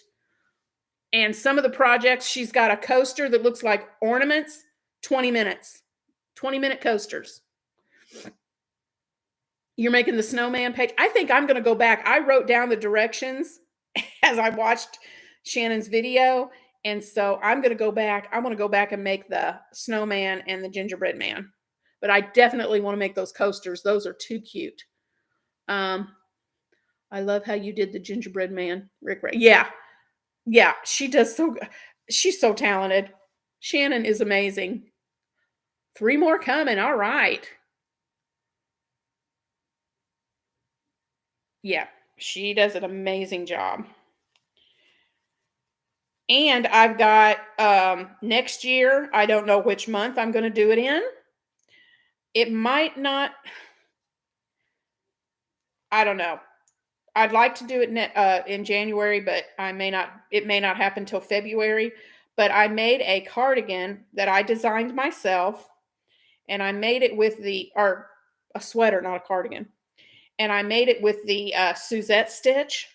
And some of the projects, she's got a coaster that looks like ornaments, 20 minutes, 20-minute coasters. You're making the snowman page. I think I'm going to go back. I wrote down the directions as I watched Shannon's video. And so I'm going to go back. I want to go back and make the snowman and the gingerbread man. But I definitely want to make those coasters. Those are too cute. I love how you did the gingerbread man, Rick. Yeah. Yeah. She does so good. She's so talented. Shannon is amazing. 3 more coming. All right. Yeah. She does an amazing job. And I've got next year, I don't know which month I'm going to do it in. It might not, I don't know. I'd like to do it in January, but it may not happen till February. But I made a cardigan that I designed myself, and I made it or a sweater, not a cardigan. and I made it with the Suzette stitch.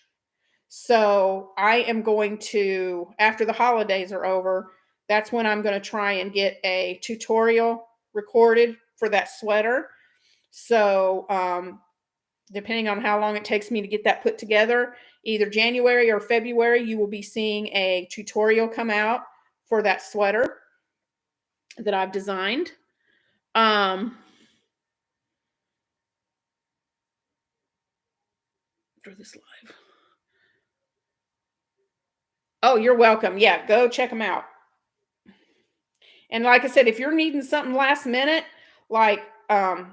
So I am going to, after the holidays are over, that's when I'm going to try and get a tutorial recorded for that sweater. So depending on how long it takes me to get that put together, either January or February, you will be seeing a tutorial come out for that sweater that I've designed. For this live. Oh, you're welcome. Yeah, go check them out. And like I said, if you're needing something last minute, like I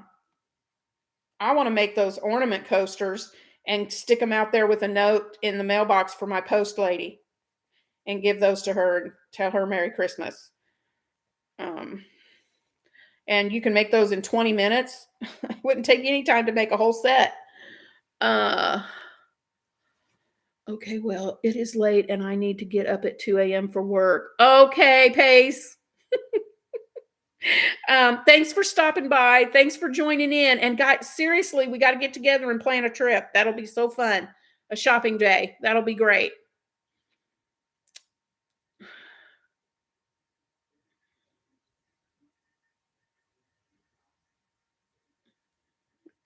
want to make those ornament coasters and stick them out there with a note in the mailbox for my post lady and give those to her and tell her Merry Christmas. And you can make those in 20 minutes. It wouldn't take any time to make a whole set. Okay, well, it is late and I need to get up at 2 a.m. for work. Okay, Pace. Thanks for stopping by. Thanks for joining in. And guys, seriously, we got to get together and plan a trip. That'll be so fun. A shopping day. That'll be great.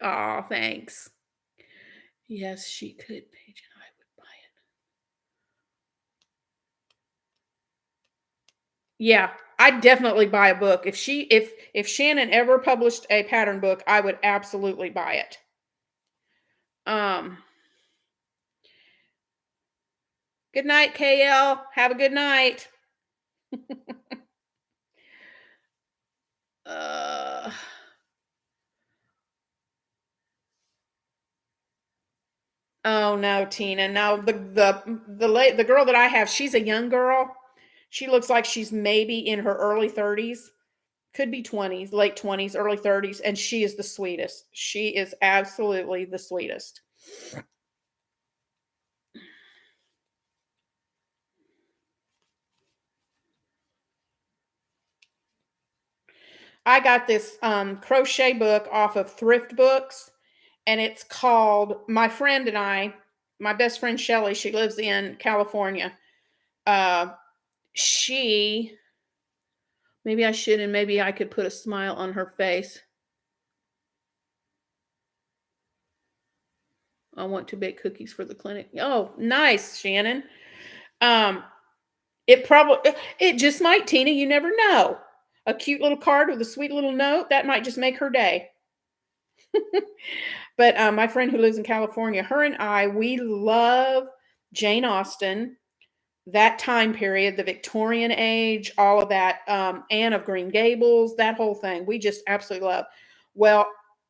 Oh, thanks. Yes, she could, Paige, and I would buy it. Yeah, I'd definitely buy a book. If Shannon ever published a pattern book, I would absolutely buy it. Good night, KL. Have a good night. Oh no, Tina. No, the girl that I have, she's a young girl. She looks like she's maybe in her early 30s, could be 20s, late 20s, early 30s, and she is the sweetest. She is absolutely the sweetest. I got this crochet book off of Thrift Books, and it's called My Friend and I, my best friend Shelly, she lives in California. She maybe I should, and maybe I could put a smile on her face. I want to bake cookies for the clinic. Oh, nice, Shannon. Um, it just might, Tina. You never know. A cute little card with a sweet little note that might just make her day. But my friend who lives in California, her and I, we love Jane Austen, that time period, the Victorian age, all of that, Anne of Green Gables, that whole thing. We just absolutely love. Well,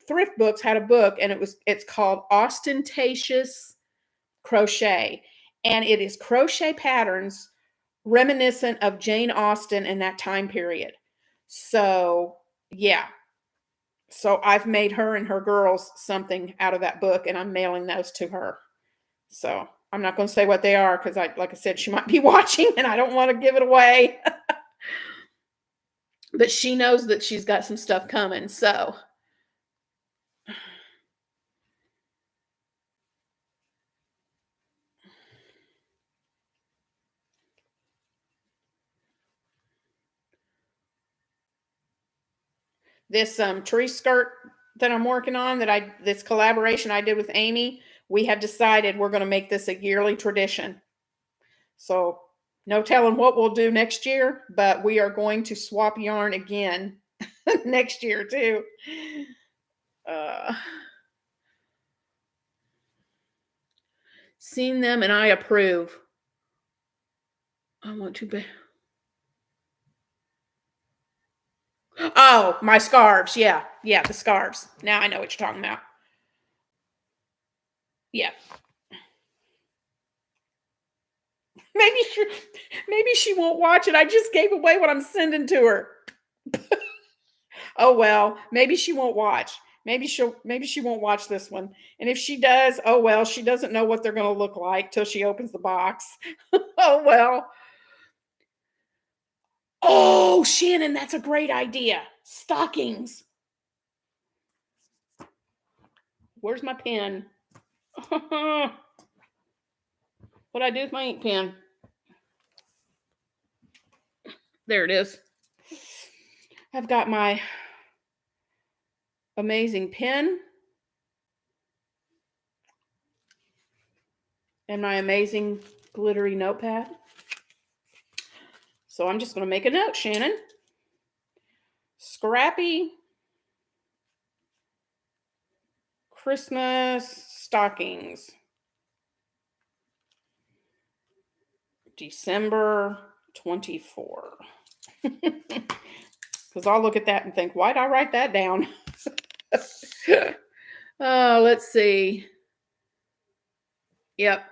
Thrift Books had a book, and it's called Ostentatious Crochet, and it is crochet patterns reminiscent of Jane Austen in that time period. So yeah, so I've made her and her girls something out of that book, and I'm mailing those to her. So I'm not going to say what they are because like I said, she might be watching, and I don't want to give it away. But she knows that she's got some stuff coming. So this tree skirt that I'm working on, this collaboration I did with Amy, we have decided we're going to make this a yearly tradition. So no telling what we'll do next year, but we are going to swap yarn again next year too. Seen them and I approve. I want to be. Oh, my scarves. Yeah. Yeah, the scarves. Now I know what you're talking about. Yeah. Maybe she won't watch it. I just gave away what I'm sending to her. Oh well, maybe she won't watch. Maybe she won't watch this one. And if she does, oh well, she doesn't know what they're going to look like till she opens the box. Oh well. Oh, Shannon, that's a great idea. Stockings. Where's my pen? What'd I do with my ink pen? There it is. I've got my amazing pen and my amazing glittery notepad. So I'm just going to make a note, Shannon. Scrappy Christmas stockings. December 24. Because I'll look at that and think, why'd I write that down? Let's see. Yep.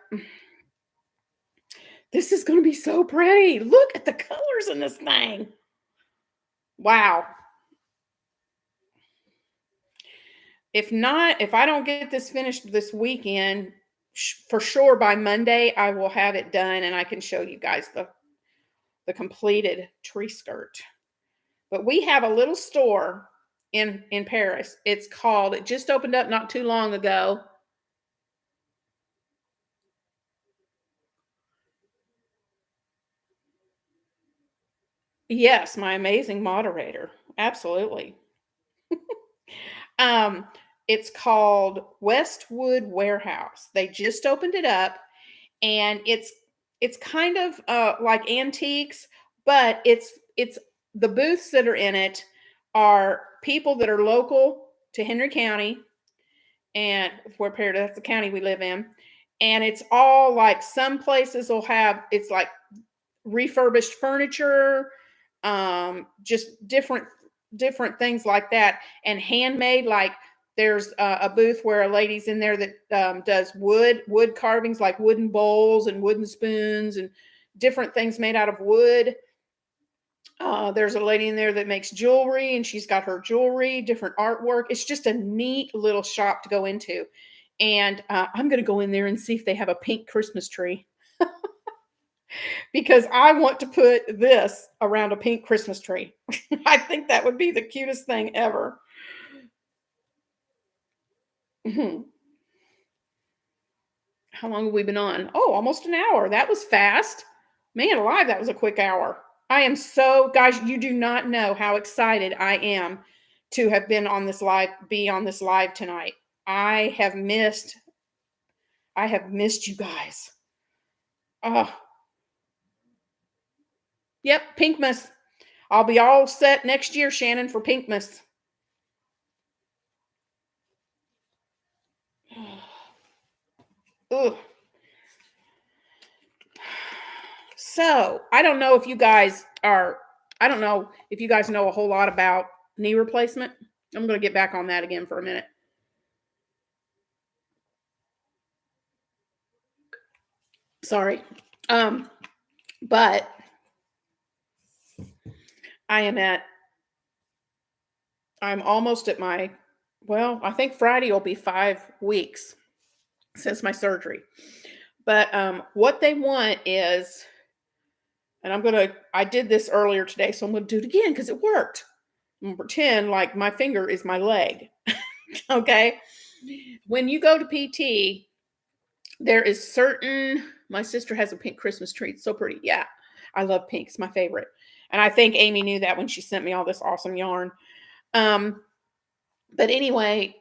This is going to be so pretty. Look at the colors in this thing. Wow. If I don't get this finished this weekend, for sure by Monday, I will have it done and I can show you guys the completed tree skirt. But we have a little store in Paris. It just opened up not too long ago. Yes, my amazing moderator. Absolutely. It's called Westwood Warehouse. They just opened it up, and it's kind of like antiques, but it's the booths that are in it are people that are local to Henry County, and that's the county we live in. And it's all like, some places will have, it's like refurbished furniture, just different things like that, and handmade. Like, there's a booth where a lady's in there that does wood carvings, like wooden bowls and wooden spoons and different things made out of wood. There's a lady in there that makes jewelry, and she's got her jewelry, different artwork. It's just a neat little shop to go into. And I'm going to go in there and see if they have a pink Christmas tree. Because I want to put this around a pink Christmas tree. I think that would be the cutest thing ever. How long have we been on? Oh, almost an hour. That was fast. Man alive, that was a quick hour. I am so, guys, you do not know how excited I am to have been on this live, tonight. I have missed you guys. Oh. Yep, Pinkmas. I'll be all set next year, Shannon, for Pinkmas. Ugh. So, I don't know if you guys know a whole lot about knee replacement. I'm going to get back on that again for a minute. Sorry. But I'm almost at I think Friday will be 5 weeks since my surgery. But what they want is, and I did this earlier today, so I'm going to do it again because it worked. I'm going to pretend like my finger is my leg. Okay? When you go to PT, there is my sister has a pink Christmas tree. It's so pretty. Yeah, I love pink. It's my favorite. And I think Amy knew that when she sent me all this awesome yarn. But anyway,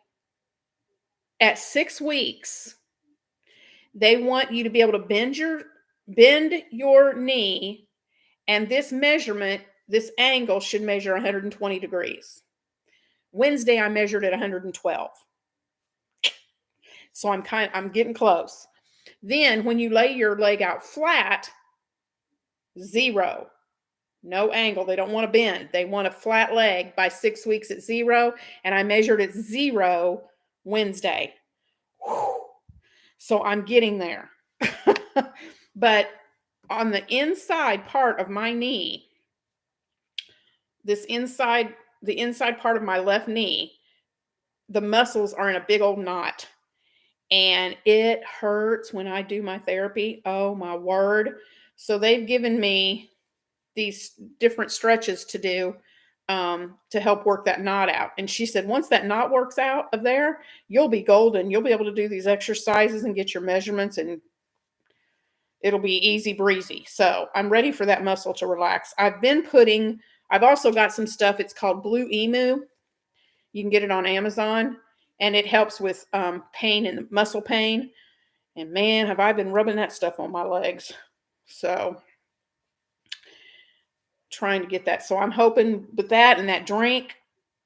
at 6 weeks, they want you to be able to bend your knee, and this angle should measure 120 degrees. Wednesday, I measured at 112. So I'm getting close. Then when you lay your leg out flat, 0. No angle. They don't want to bend. They want a flat leg by 6 weeks at 0. And I measured at 0 Wednesday. Whew. So I'm getting there. But on the inside part of my knee, the inside part of my left knee, the muscles are in a big old knot. And it hurts when I do my therapy. Oh my word. So they've given me these different stretches to do. to help work that knot out. And she said, once that knot works out of there, you'll be golden. You'll be able to do these exercises and get your measurements, and it'll be easy breezy. So I'm ready for that muscle to relax. I've also got some stuff. It's called Blue Emu. You can get it on Amazon, and it helps with pain and muscle pain. And man, have I been rubbing that stuff on my legs. So trying to get that. So I'm hoping with that and that drink,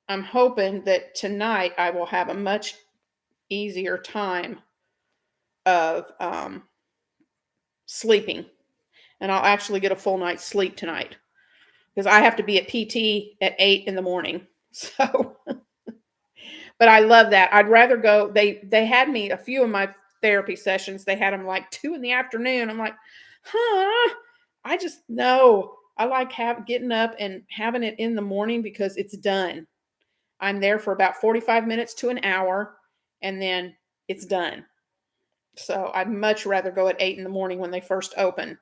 I'm hoping that tonight I will have a much easier time of sleeping, and I'll actually get a full night's sleep tonight because I have to be at PT at 8 in the morning. So, but I love that. I'd rather go. They had me a few of my therapy sessions. They had them like 2 in the afternoon. I'm like, huh? I just no. I like getting up and having it in the morning because it's done. I'm there for about 45 minutes to an hour, and then it's done. So I'd much rather go at 8 in the morning when they first open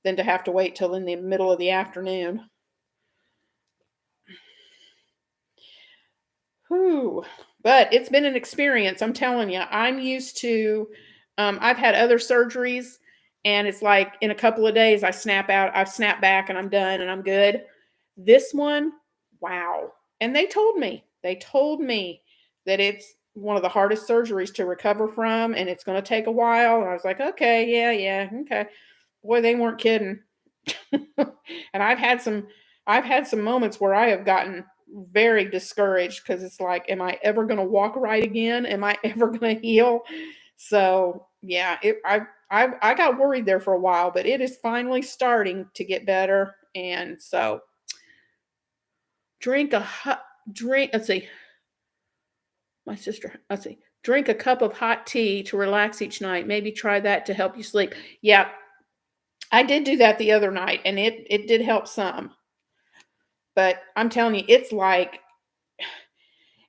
than to have to wait till in the middle of the afternoon. Whew. But it's been an experience. I'm telling you, I'm used to, I've had other surgeries, and it's like in a couple of days, I snap back and I'm done and I'm good. This one, wow. And they told me that it's one of the hardest surgeries to recover from, and it's going to take a while. And I was like, okay, yeah, okay. Boy, they weren't kidding. And I've had some moments where I have gotten very discouraged because it's like, am I ever going to walk right again? Am I ever going to heal? So yeah, I got worried there for a while, but it is finally starting to get better. And so drink a hot drink. Let's see, my sister. Let's see, drink a cup of hot tea to relax each night. Maybe try that to help you sleep. Yeah, I did do that the other night, and it did help some. But I'm telling you, it's like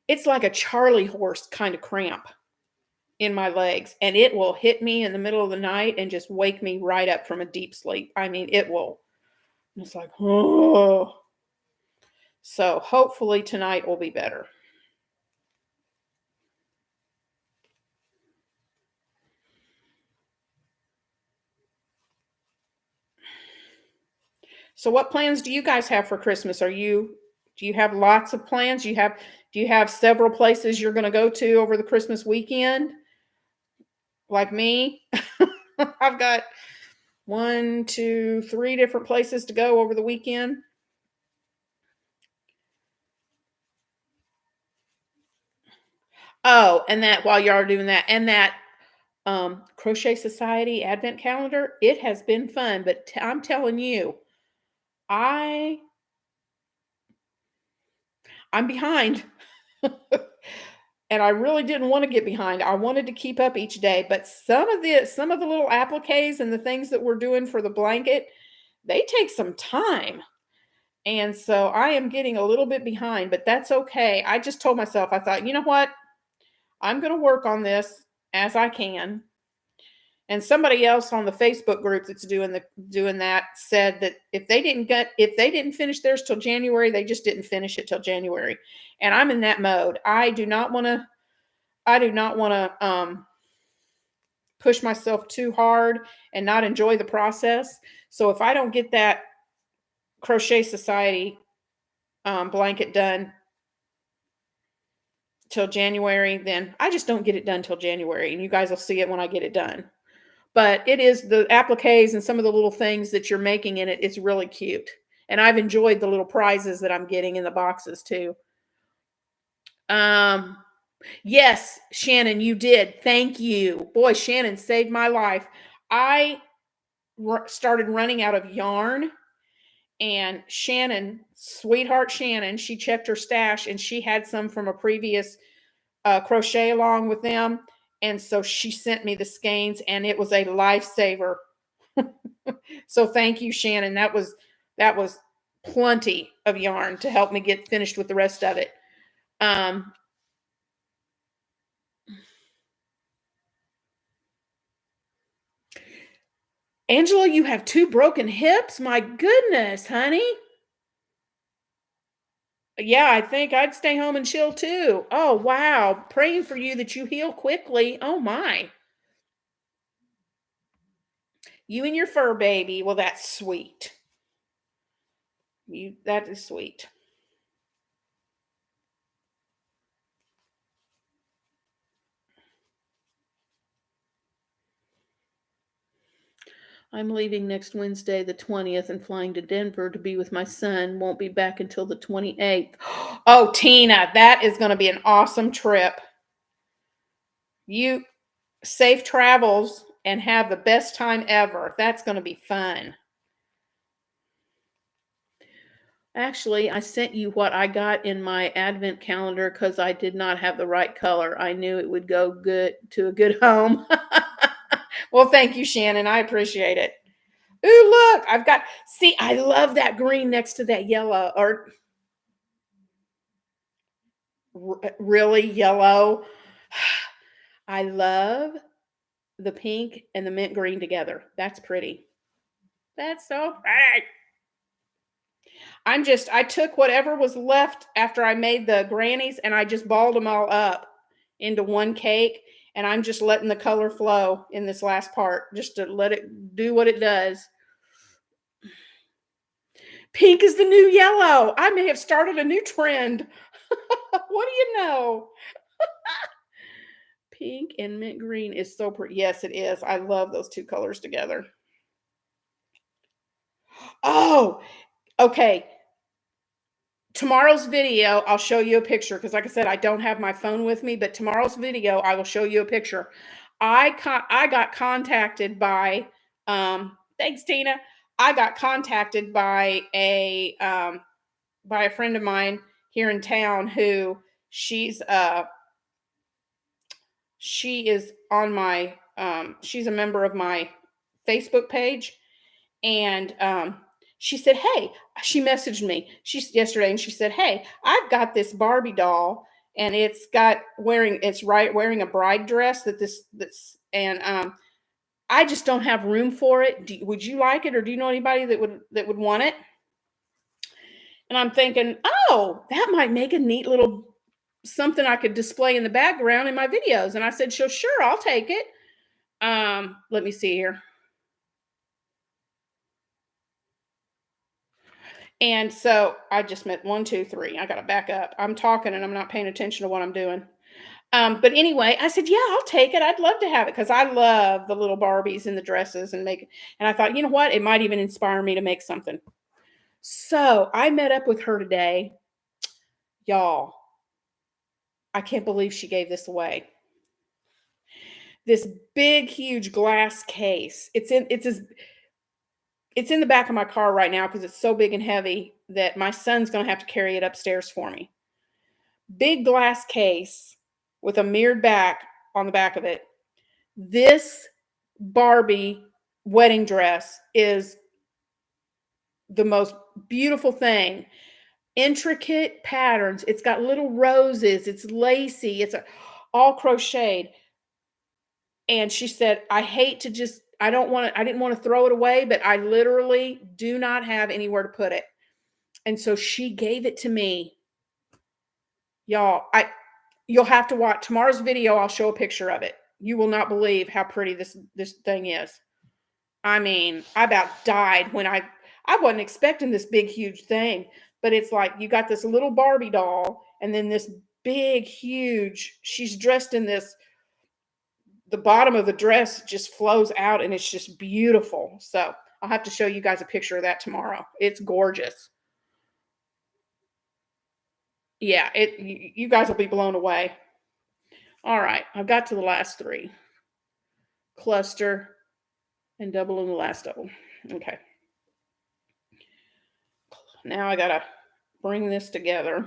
a Charlie horse kind of cramp in my legs, and it will hit me in the middle of the night and just wake me right up from a deep sleep. I mean, it will. It's like, oh. So hopefully tonight will be better. So what plans do you guys have for Christmas? Do you have lots of plans? Do you have several places you're going to go to over the Christmas weekend? Like me, I've got one, two, three different places to go over the weekend. Oh, and that while you are doing that, and that Crochet Society Advent calendar, it has been fun. But I'm telling you, I I'm behind. And I really didn't want to get behind. I wanted to keep up each day, but some of the little appliques and the things that we're doing for the blanket, they take some time. And so I am getting a little bit behind, but that's okay. I just told myself, I thought, you know what? I'm going to work on this as I can. And somebody else on the Facebook group that's doing that said that if they didn't finish theirs till January, they just didn't finish it till January. And I'm in that mode. I do not want to push myself too hard and not enjoy the process. So if I don't get that Crochet Society blanket done till January, then I just don't get it done till January. And you guys will see it when I get it done. But it is the appliques and some of the little things that you're making in it. It's really cute. And I've enjoyed the little prizes that I'm getting in the boxes too. Um, yes, Shannon, you did. Thank you. Boy, Shannon saved my life. I started running out of yarn, and Shannon, sweetheart Shannon, she checked her stash and she had some from a previous crochet along with them. And so she sent me the skeins, and it was a lifesaver. So thank you, Shannon. That was plenty of yarn to help me get finished with the rest of it. Um, Angela, you have two broken hips. My goodness, honey. Yeah, I think I'd stay home and chill too. Oh, wow. Praying for you that you heal quickly. Oh my. You and your fur baby. Well, that's sweet. That is sweet. I'm leaving next Wednesday, the 20th, and flying to Denver to be with my son. Won't be back until the 28th. Oh, Tina, that is going to be an awesome trip. You safe travels and have the best time ever. That's going to be fun. Actually, I sent you what I got in my advent calendar because I did not have the right color. I knew it would go good to a good home. Well, thank you, Shannon. I appreciate it. Ooh, look, see, I love that green next to that yellow, or really yellow. I love the pink and the mint green together. That's pretty. That's so pretty. I took whatever was left after I made the grannies and I just balled them all up into one cake. And I'm just letting the color flow in this last part just to let it do what it does. Pink is the new yellow. I may have started a new trend. What do you know? Pink and mint green is so pretty. Yes, it is. I love those two colors together. Oh, okay. Tomorrow's video, I'll show you a picture because, like I said, I don't have my phone with me. But tomorrow's video, I will show you a picture. I got contacted by. Thanks, Tina. I got contacted by a friend of mine here in town who she's she is on my she's a member of my Facebook page, and she said, "Hey," she messaged me she's yesterday, and she said, "Hey, I've got this Barbie doll, and it's right wearing a bride dress that's and I just don't have room for it. Would you like it, or do you know anybody that would want it?" And I'm thinking, "Oh, that might make a neat little something I could display in the background in my videos." And I said, Sure, I'll take it." Let me see here. And so I just meant one, two, three. I got to back up. I'm talking and I'm not paying attention to what I'm doing. But anyway, I said, "Yeah, I'll take it. I'd love to have it because I love the little Barbies and the dresses and make." And I thought, you know what? It might even inspire me to make something. So I met up with her today, y'all. I can't believe she gave this away. This big, huge glass case. It's in the back of my car right now because it's so big and heavy that my son's going to have to carry it upstairs for me. Big glass case with a mirrored back on the back of it. This Barbie wedding dress is the most beautiful thing. Intricate patterns. It's got little roses. It's lacy. All crocheted. And she said, I didn't want to throw it away, but I literally do not have anywhere to put it. And so she gave it to me. Y'all, you'll have to watch tomorrow's video. I'll show a picture of it. You will not believe how pretty this thing is. I mean, I about died when I wasn't expecting this big huge thing, but it's like you got this little Barbie doll and then this big huge she's dressed in this the bottom of the dress just flows out and it's just beautiful. So, I'll have to show you guys a picture of that tomorrow. It's gorgeous. Yeah, you guys will be blown away. All right, I've got to the last three. Cluster and double in the last double. Okay. Now I got to bring this together.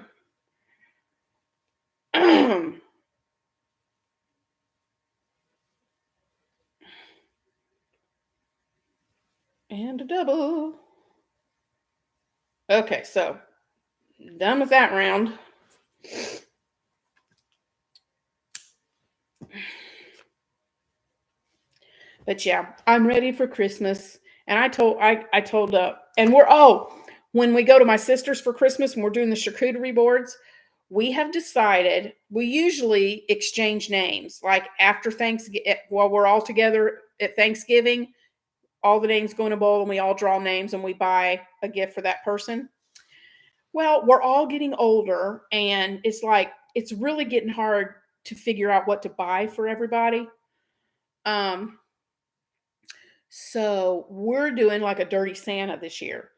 And a double. Okay, so done with that round. But yeah, I'm ready for Christmas. And I told and When we go to my sister's for Christmas and we're doing the charcuterie boards, we have decided we usually exchange names. Like after Thanksgiving, while we're all together at Thanksgiving, all the names go in a bowl and we all draw names and we buy a gift for that person. Well, we're all getting older and it's like it's really getting hard to figure out what to buy for everybody. Um, so we're doing like a dirty Santa this year.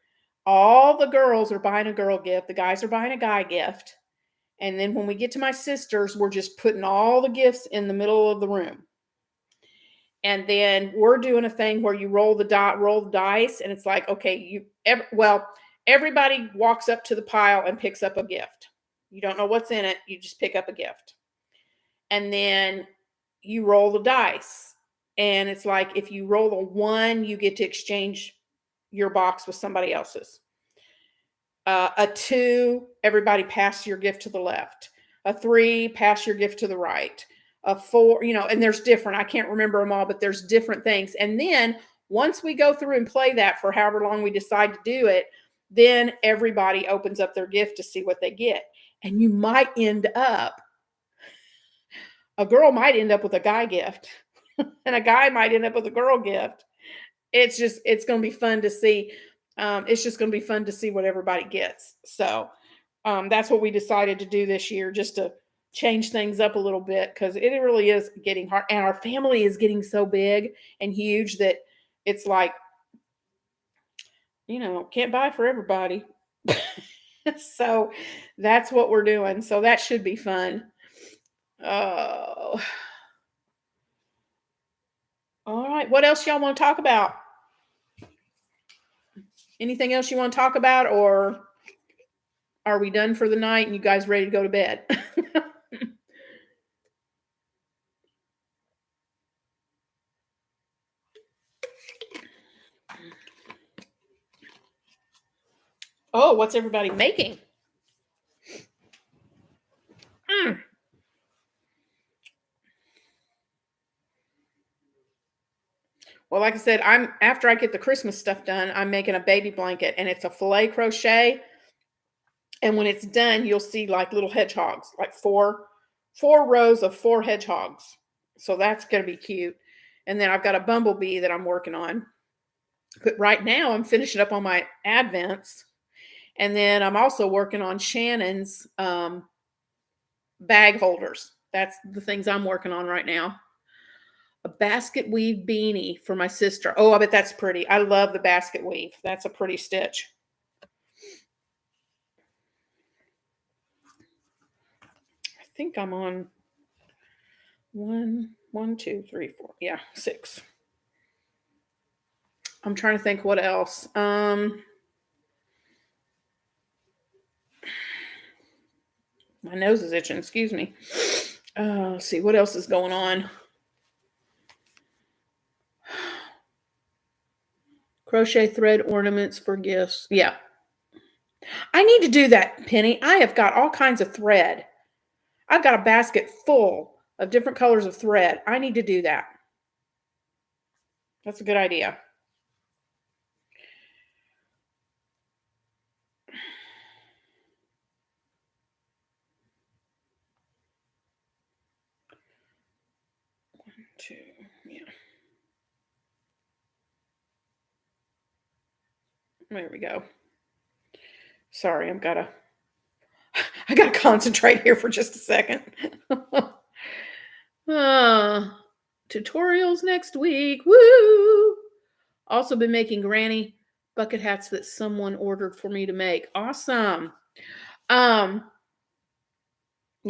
All the girls are buying a girl gift, the guys are buying a guy gift. And then when we get to my sister's, we're just putting all the gifts in the middle of the room. And then we're doing a thing where you roll the dice, and it's like, okay, everybody walks up to the pile and picks up a gift. You don't know what's in it, you just pick up a gift. And then you roll the dice. And it's like if you roll a 1, you get to exchange your box with somebody else's. A 2, everybody pass your gift to the left. A 3, pass your gift to the right. A 4, and there's different. I can't remember them all, but there's different things. And then once we go through and play that for however long we decide to do it, then everybody opens up their gift to see what they get. And you might end up, a girl might end up with a guy gift, and a guy might end up with a girl gift. It's going to be fun to see. It's just going to be fun to see what everybody gets. So that's what we decided to do this year, just to change things up a little bit, because it really is getting hard. And our family is getting so big and huge that it's like, can't buy for everybody. So that's what we're doing. So that should be fun. Oh, all right. What else y'all want to talk about? Anything else you want to talk about, or are we done for the night and you guys ready to go to bed? Oh, what's everybody making? Mm. Well, like I said, after I get the Christmas stuff done, I'm making a baby blanket, and it's a filet crochet. And when it's done, you'll see like little hedgehogs, like four rows of 4 hedgehogs. So that's going to be cute. And then I've got a bumblebee that I'm working on. But right now I'm finishing up on my advents. And then I'm also working on Shannon's bag holders. That's the things I'm working on right now. A basket weave beanie for my sister. Oh, I bet that's pretty. I love the basket weave. That's a pretty stitch. I think I'm on 1, 2, 3, 4. Yeah, 6. I'm trying to think what else. My nose is itching. Excuse me. Let's see what else is going on. Crochet thread ornaments for gifts. Yeah. I need to do that, Penny. I have got all kinds of thread. I've got a basket full of different colors of thread. I need to do that. That's a good idea. One, 2, yeah. There we go. Sorry, I gotta concentrate here for just a second. Tutorials next week. Woo! Also been making granny bucket hats that someone ordered for me to make. Awesome. Yeah,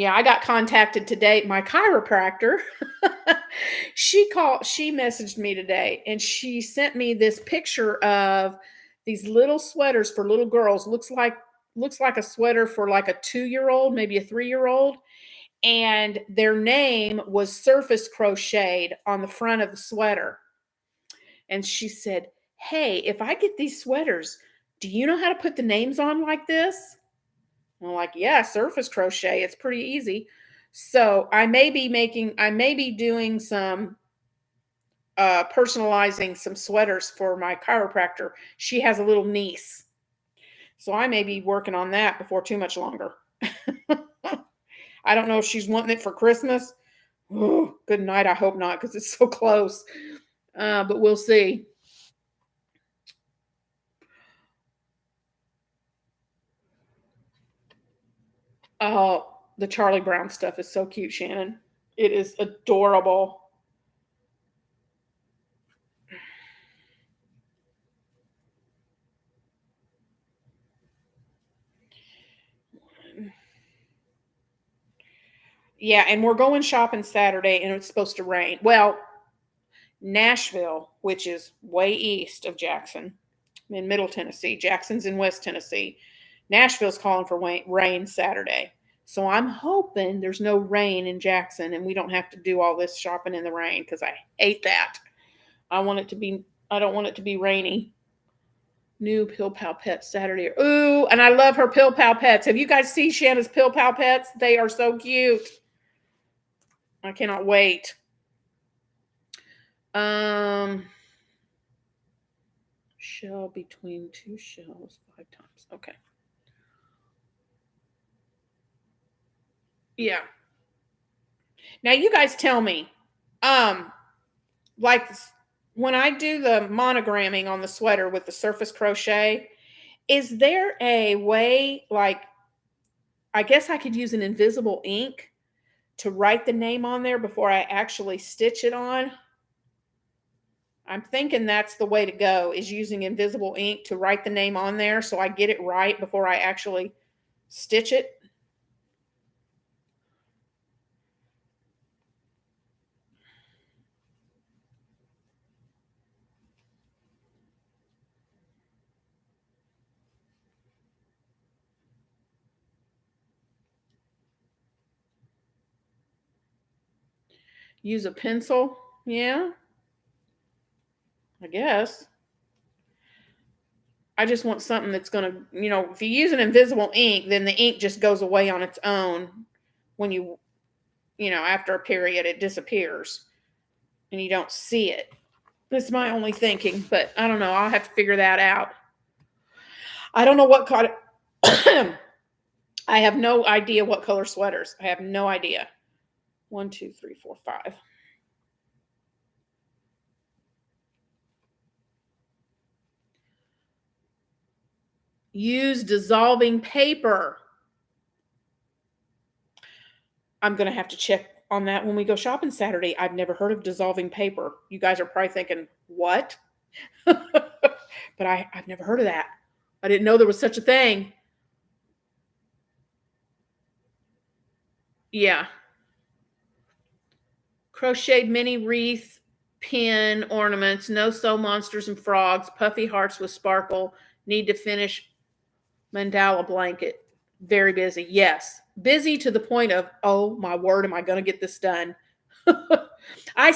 I got contacted today. My chiropractor, she messaged me today, and she sent me this picture of these little sweaters for little girls. Looks like a sweater for like a 2-year-old, maybe a 3-year-old. And their name was surface crocheted on the front of the sweater. And she said, "Hey, if I get these sweaters, do you know how to put the names on like this?" I'm like, "Yeah, surface crochet. It's pretty easy." So I may be doing some personalizing some sweaters for my chiropractor. She has a little niece. So I may be working on that before too much longer. I don't know if she's wanting it for Christmas. Oh, good night. I hope not because it's so close. But we'll see. Oh, the Charlie Brown stuff is so cute, Shannon. It is adorable. Yeah, and we're going shopping Saturday and it's supposed to rain. Well, Nashville, which is way east of Jackson, in Middle Tennessee. Jackson's in West Tennessee. Nashville's calling for rain Saturday. So I'm hoping there's no rain in Jackson and we don't have to do all this shopping in the rain because I hate that. I don't want it to be rainy. New Pill Pal Pets Saturday. Ooh, and I love her Pill Pal Pets. Have you guys seen Shanna's Pill Pal Pets? They are so cute. I cannot wait. Shell between two shells 5 times. Okay. Yeah. Now you guys tell me, um, like when I do the monogramming on the sweater with the surface crochet, is there a way, like, I guess I could use an invisible ink to write the name on there before I actually stitch it on? I'm thinking that's the way to go, is using invisible ink to write the name on there so I get it right before I actually stitch it. Use a pencil. Yeah, I guess. I just want something that's going to, if you use an invisible ink, then the ink just goes away on its own when after a period, it disappears and you don't see it. That's my only thinking, but I don't know. I'll have to figure that out. I don't know what color. I have no idea what color sweaters. I have no idea. 1, 2, 3, 4, 5. Use dissolving paper. I'm going to have to check on that when we go shopping Saturday. I've never heard of dissolving paper. You guys are probably thinking, what? But I've never heard of that. I didn't know there was such a thing. Yeah. Crocheted mini wreath, pin, ornaments, no sew monsters and frogs, puffy hearts with sparkle, need to finish mandala blanket. Very busy. Yes. Busy to the point of, oh my word, am I going to get this done? I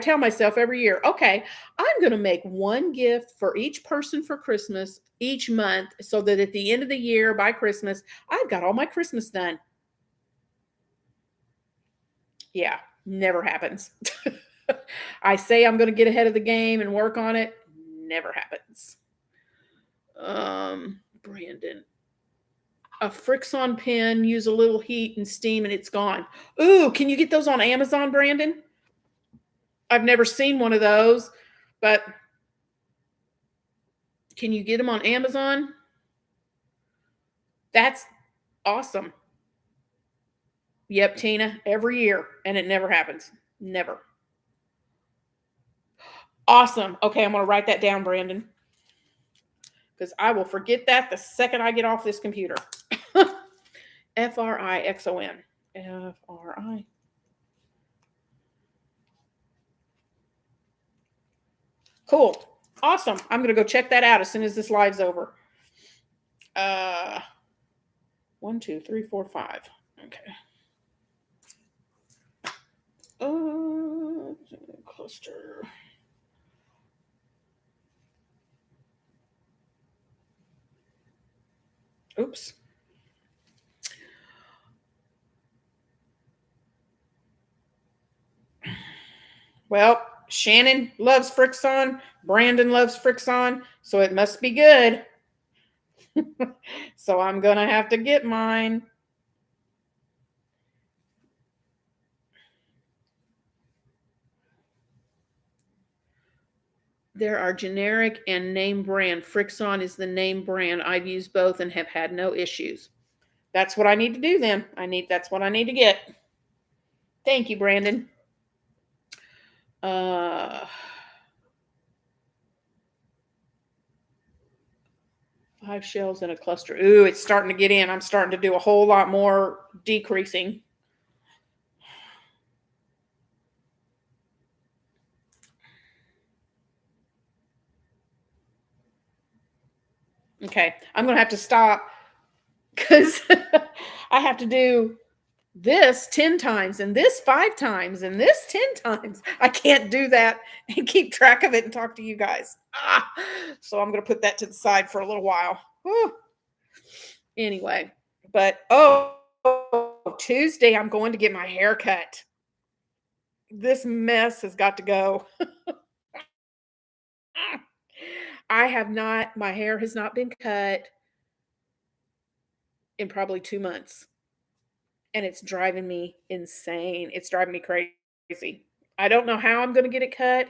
tell myself every year, okay, I'm going to make one gift for each person for Christmas each month so that at the end of the year by Christmas, I've got all my Christmas done. Yeah, never happens. I say I'm going to get ahead of the game and work on it. Never happens. Brandon. A Frixon pen, use a little heat and steam and it's gone. Ooh, can you get those on Amazon, Brandon? I've never seen one of those, but can you get them on Amazon? That's awesome. Yep, Tina, every year, and it never happens. Never. Awesome. Okay, I'm going to write that down, Brandon, because I will forget that the second I get off this computer. Frixon. Fri. Cool. Awesome. I'm going to go check that out as soon as this live's over. 1, 2, 3, 4, 5. Okay. Cluster. Oops. Well, Shannon loves Frixon. Brandon loves Frixon, so it must be good. So I'm going to have to get mine. There are generic and name brand. Frixon is the name brand. I've used both and have had no issues. That's what I need to do then. That's what I need to get. Thank you, Brandon. Uh 5 shells in a cluster. Ooh, it's starting to get in. I'm starting to do a whole lot more decreasing. Okay, I'm going to have to stop because I have to do this 10 times and this 5 times and this 10 times. I can't do that and keep track of it and talk to you guys. So I'm going to put that to the side for a little while. Whew. Anyway, but Tuesday I'm going to get my hair cut. This mess has got to go. My hair has not been cut in probably 2 months. And it's driving me insane. It's driving me crazy. I don't know how I'm going to get it cut.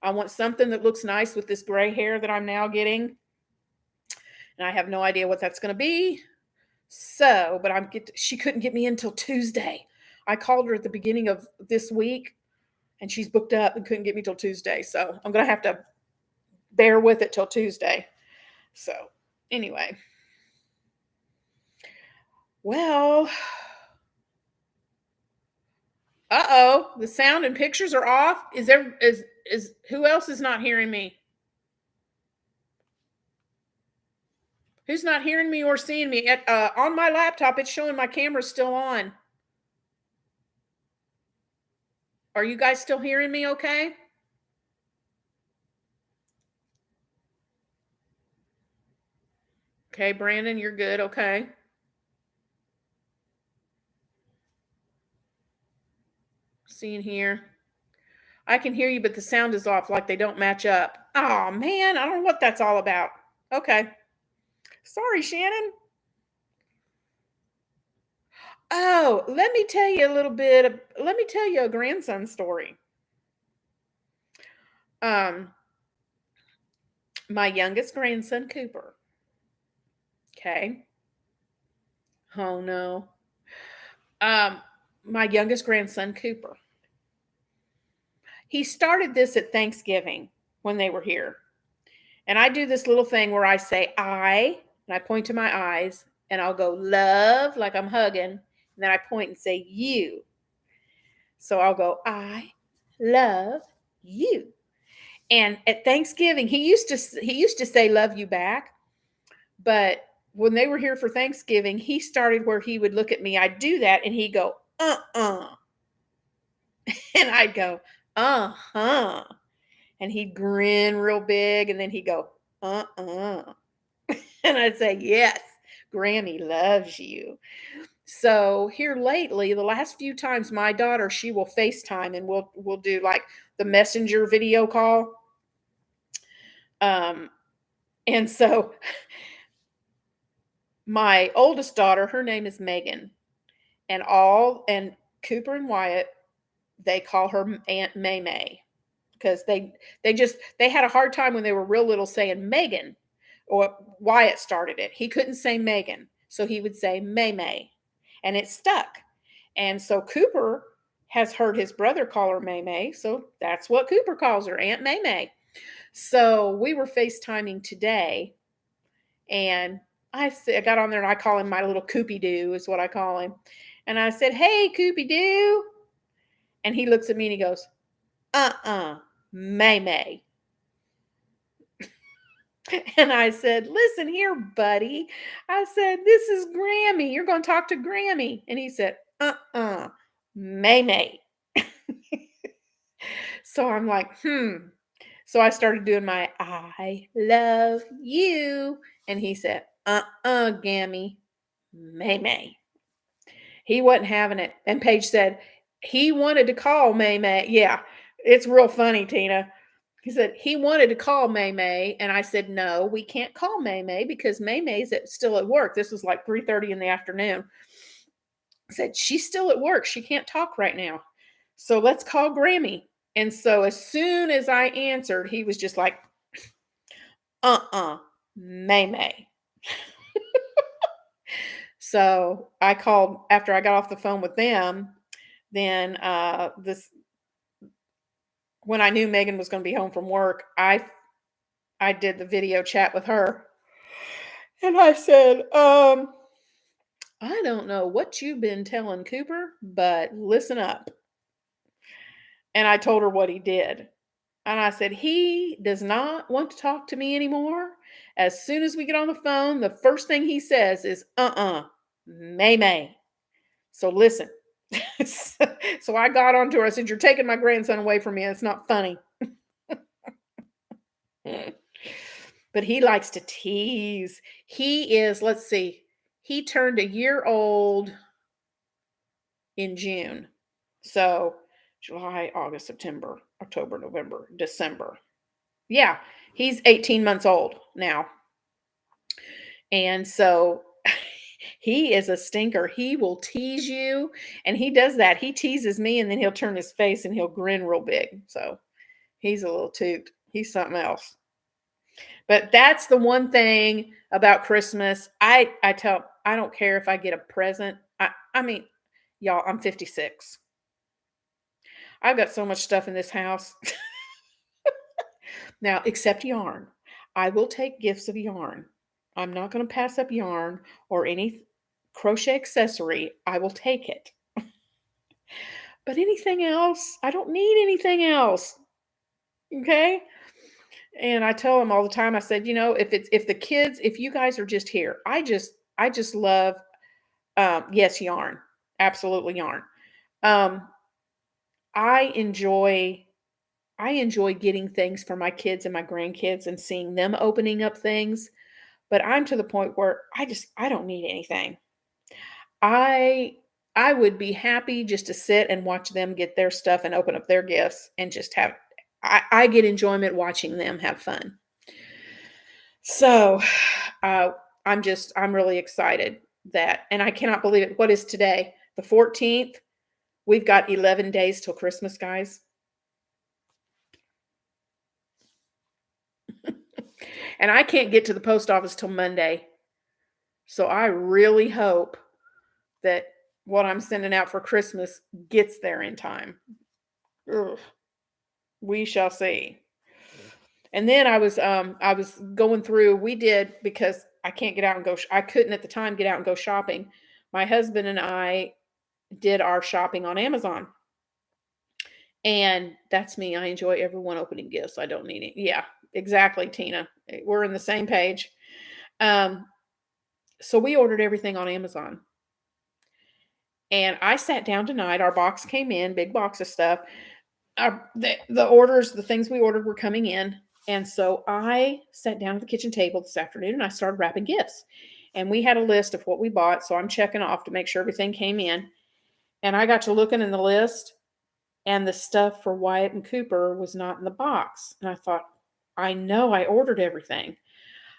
I want something that looks nice with this gray hair that I'm now getting. And I have no idea what that's going to be. So, but she couldn't get me until Tuesday. I called her at the beginning of this week and she's booked up and couldn't get me till Tuesday. So, I'm going to have to bear with it till Tuesday. So, anyway. Well, uh-oh, the sound and pictures are off. Is who else is not hearing me? Who's not hearing me or seeing me? On my laptop, it's showing my camera's still on. Are you guys still hearing me okay? Okay, Brandon, you're good. Okay. Seeing here. I can hear you, but the sound is off, like they don't match up. Oh, man, I don't know what that's all about. Okay. Sorry, Shannon. Oh, let me tell you a grandson story. My youngest grandson, Cooper. Okay. Oh no. Um, my youngest grandson, Cooper. He started this at Thanksgiving when they were here. And I do this little thing where I say I, and I point to my eyes, and I'll go love, like I'm hugging, and then I point and say you. So I'll go, I love you. And at Thanksgiving, he used to say love you back, but when they were here for Thanksgiving, he started where he would look at me. I'd do that, and he'd go, and I'd go, uh-huh. And he'd grin real big, and then he'd go, uh-uh. And I'd say, yes, Grammy loves you. So here lately, the last few times, my daughter, she will FaceTime and we'll do like the messenger video call. And so my oldest daughter, her name is Megan, and Cooper and Wyatt, they call her Aunt May May because they had a hard time when they were real little saying Megan, or Wyatt started it. He couldn't say Megan, so he would say May May, and it stuck. And so Cooper has heard his brother call her May May, so that's what Cooper calls her, Aunt May May. So we were FaceTiming today, and I got on there and I call him my little Coopy Doo, is what I call him. And I said, hey, Coopy Doo. And he looks at me and he goes, May May. And I said, listen here, buddy. I said, this is Grammy. You're going to talk to Grammy. And he said, May May. So I'm like, So I started doing my I love you. And he said, Gammy, May May. He wasn't having it. And Paige said he wanted to call May May. Yeah, it's real funny, Tina. He said he wanted to call May May, and I said, "No, we can't call May May because May May's still at work." This was like 3:30 in the afternoon. I said, "She's still at work. She can't talk right now. So let's call Grammy." And so as soon as I answered, he was just like, "Uh-uh, May May." So I called after I got off the phone with them. Then this when I knew Megan was going to be home from work, I did the video chat with her, and I said, I don't know what you've been telling Cooper, but listen up. And I told her what he did. And I said, he does not want to talk to me anymore. As soon as we get on the phone, the first thing he says is, May May. So listen. So I got onto her. I said, you're taking my grandson away from me. It's not funny. But he likes to tease. He is, let's see, he turned a year old in June. So July, August, September, October, November, December. Yeah, he's 18 months old now. And so he is a stinker. He will tease you, and he does that. He teases me, and then he'll turn his face and he'll grin real big. So he's a little toot. He's something else. But that's the one thing about Christmas. I don't care if I get a present. I mean, y'all, I'm 56. I've got so much stuff in this house. Now, except yarn. I will take gifts of yarn. I'm not going to pass up yarn or any crochet accessory. I will take it. But anything else, I don't need anything else. Okay? And I tell them all the time, I said, if you guys are just here, I just love yes, yarn. Absolutely yarn. Um, I enjoy I enjoy getting things for my kids and my grandkids and seeing them opening up things, but I'm to the point where I don't need anything. I I would be happy just to sit and watch them get their stuff and open up their gifts and just have I get enjoyment watching them have fun. So, uh, I'm really excited that, and I cannot believe it. What is today? The 14th. We've got 11 days till Christmas, guys. And I can't get to the post office till Monday. So I really hope that what I'm sending out for Christmas gets there in time. Ugh, we shall see. And then I was going through, we did, because I can't get out and go I couldn't at the time get out and go shopping. My husband and I did our shopping on Amazon. And that's me. I enjoy everyone opening gifts. I don't need it. Yeah, exactly, Tina. We're in the same page. Um, so we ordered everything on Amazon. And I sat down tonight. Our box came in, big box of stuff. The orders, the things we ordered were coming in. And so I sat down at the kitchen table this afternoon and I started wrapping gifts. And we had a list of what we bought. So I'm checking off to make sure everything came in. And I got to looking in the list, and the stuff for Wyatt and Cooper was not in the box. And I thought, I know I ordered everything.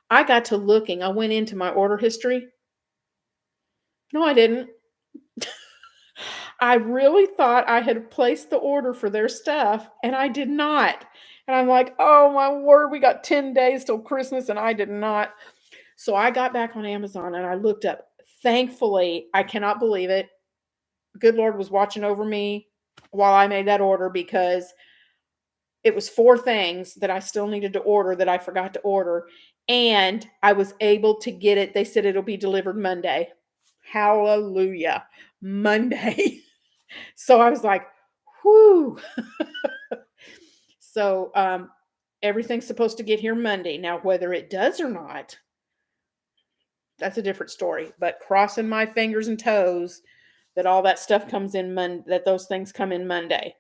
I got to looking. I went into my order history. No, I didn't. I really thought I had placed the order for their stuff, and I did not. And I'm like, oh my word, we got 10 days till Christmas, and I did not. So I got back on Amazon and I looked up. Thankfully, I cannot believe it. Good Lord was watching over me while I made that order, because it was 4 things that I still needed to order that I forgot to order. And I was able to get it. They said it'll be delivered Monday. Hallelujah. Monday. So I was like, whoo. So everything's supposed to get here Monday. Now, whether it does or not, that's a different story. But crossing my fingers and toes that all that stuff comes in that those things come in Monday.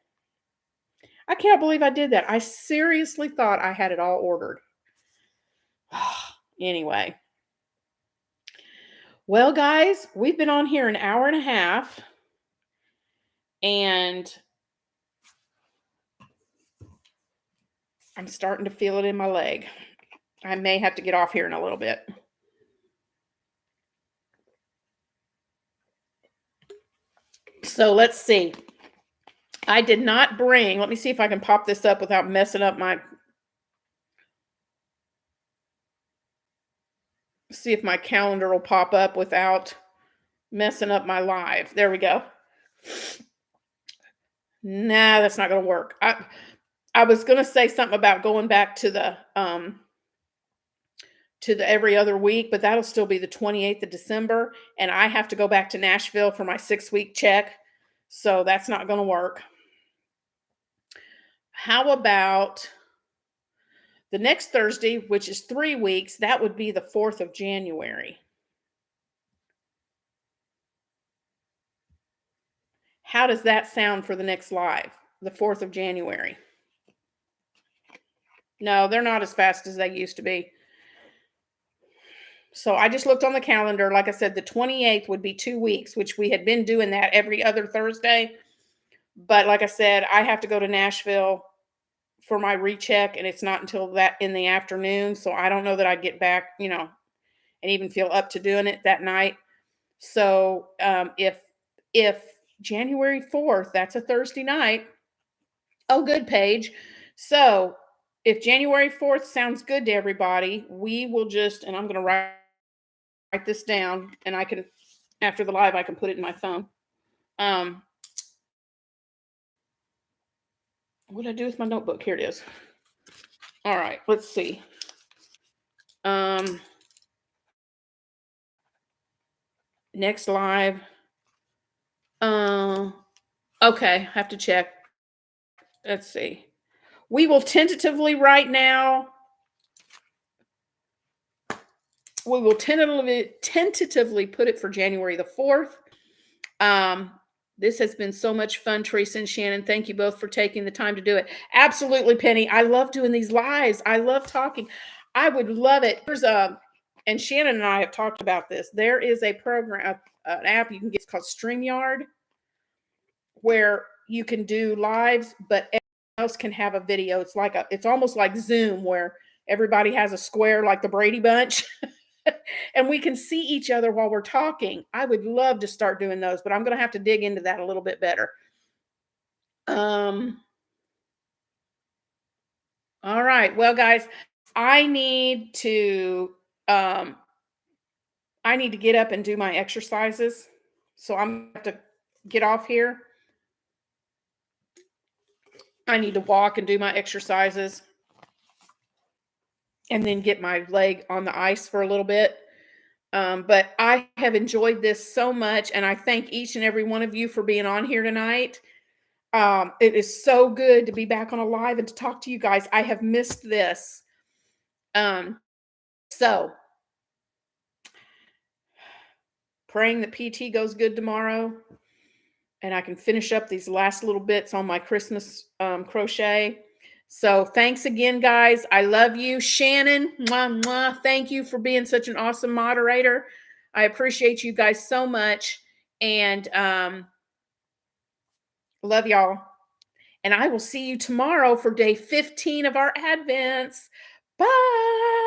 I can't believe I did that. I seriously thought I had it all ordered. Anyway. Well, guys, we've been on here an hour and a half. And I'm starting to feel it in my leg. I may have to get off here in a little bit. So let's see. I did not bring, let me see if I can pop this up without messing up my, see if my calendar will pop up without messing up my live. There we go. Nah, that's not going to work. I was going to say something about going back to the every other week, but that'll still be the 28th of December, and I have to go back to Nashville for my 6-week check. So that's not going to work. How about the next Thursday, which is 3 weeks? That would be the 4th of January. How does that sound for the next live? The 4th of January. No, they're not as fast as they used to be. So I just looked on the calendar. Like I said, the 28th would be 2 weeks, which we had been doing that every other Thursday. But like I said, I have to go to Nashville for my recheck, and it's not until that in the afternoon. So I don't know that I'd get back, and even feel up to doing it that night. So if January 4th, that's a Thursday night. Oh, good, Paige. So if January 4th sounds good to everybody, we will just, and I'm going to write this down, and I can, after the live, I can put it in my phone. What did I do with my notebook? Here it is. All right, let's see. Next live. Okay, have to check. Let's see. We will tentatively right now. We will tentatively put it for January the 4th. This has been so much fun, Teresa and Shannon. Thank you both for taking the time to do it. Absolutely, Penny. I love doing these lives. I love talking. I would love it. There's and Shannon and I have talked about this. There is a program, an app you can get, it's called StreamYard, where you can do lives, but everyone else can have a video. It's almost like Zoom, where everybody has a square like the Brady Bunch. And we can see each other while we're talking. I would love to start doing those, but I'm going to have to dig into that a little bit better. All right. Well, guys, I need to get up and do my exercises. So I'm going to have to get off here. I need to walk and do my exercises and then get my leg on the ice for a little bit. But I have enjoyed this so much, and I thank each and every one of you for being on here tonight. It is so good to be back on a live and to talk to you guys. I have missed this. So praying that PT goes good tomorrow, and I can finish up these last little bits on my Christmas crochet. So thanks again, guys. I love you. Shannon, mwah, mwah, thank you for being such an awesome moderator. I appreciate you guys so much. And love y'all. And I will see you tomorrow for day 15 of our Advents. Bye.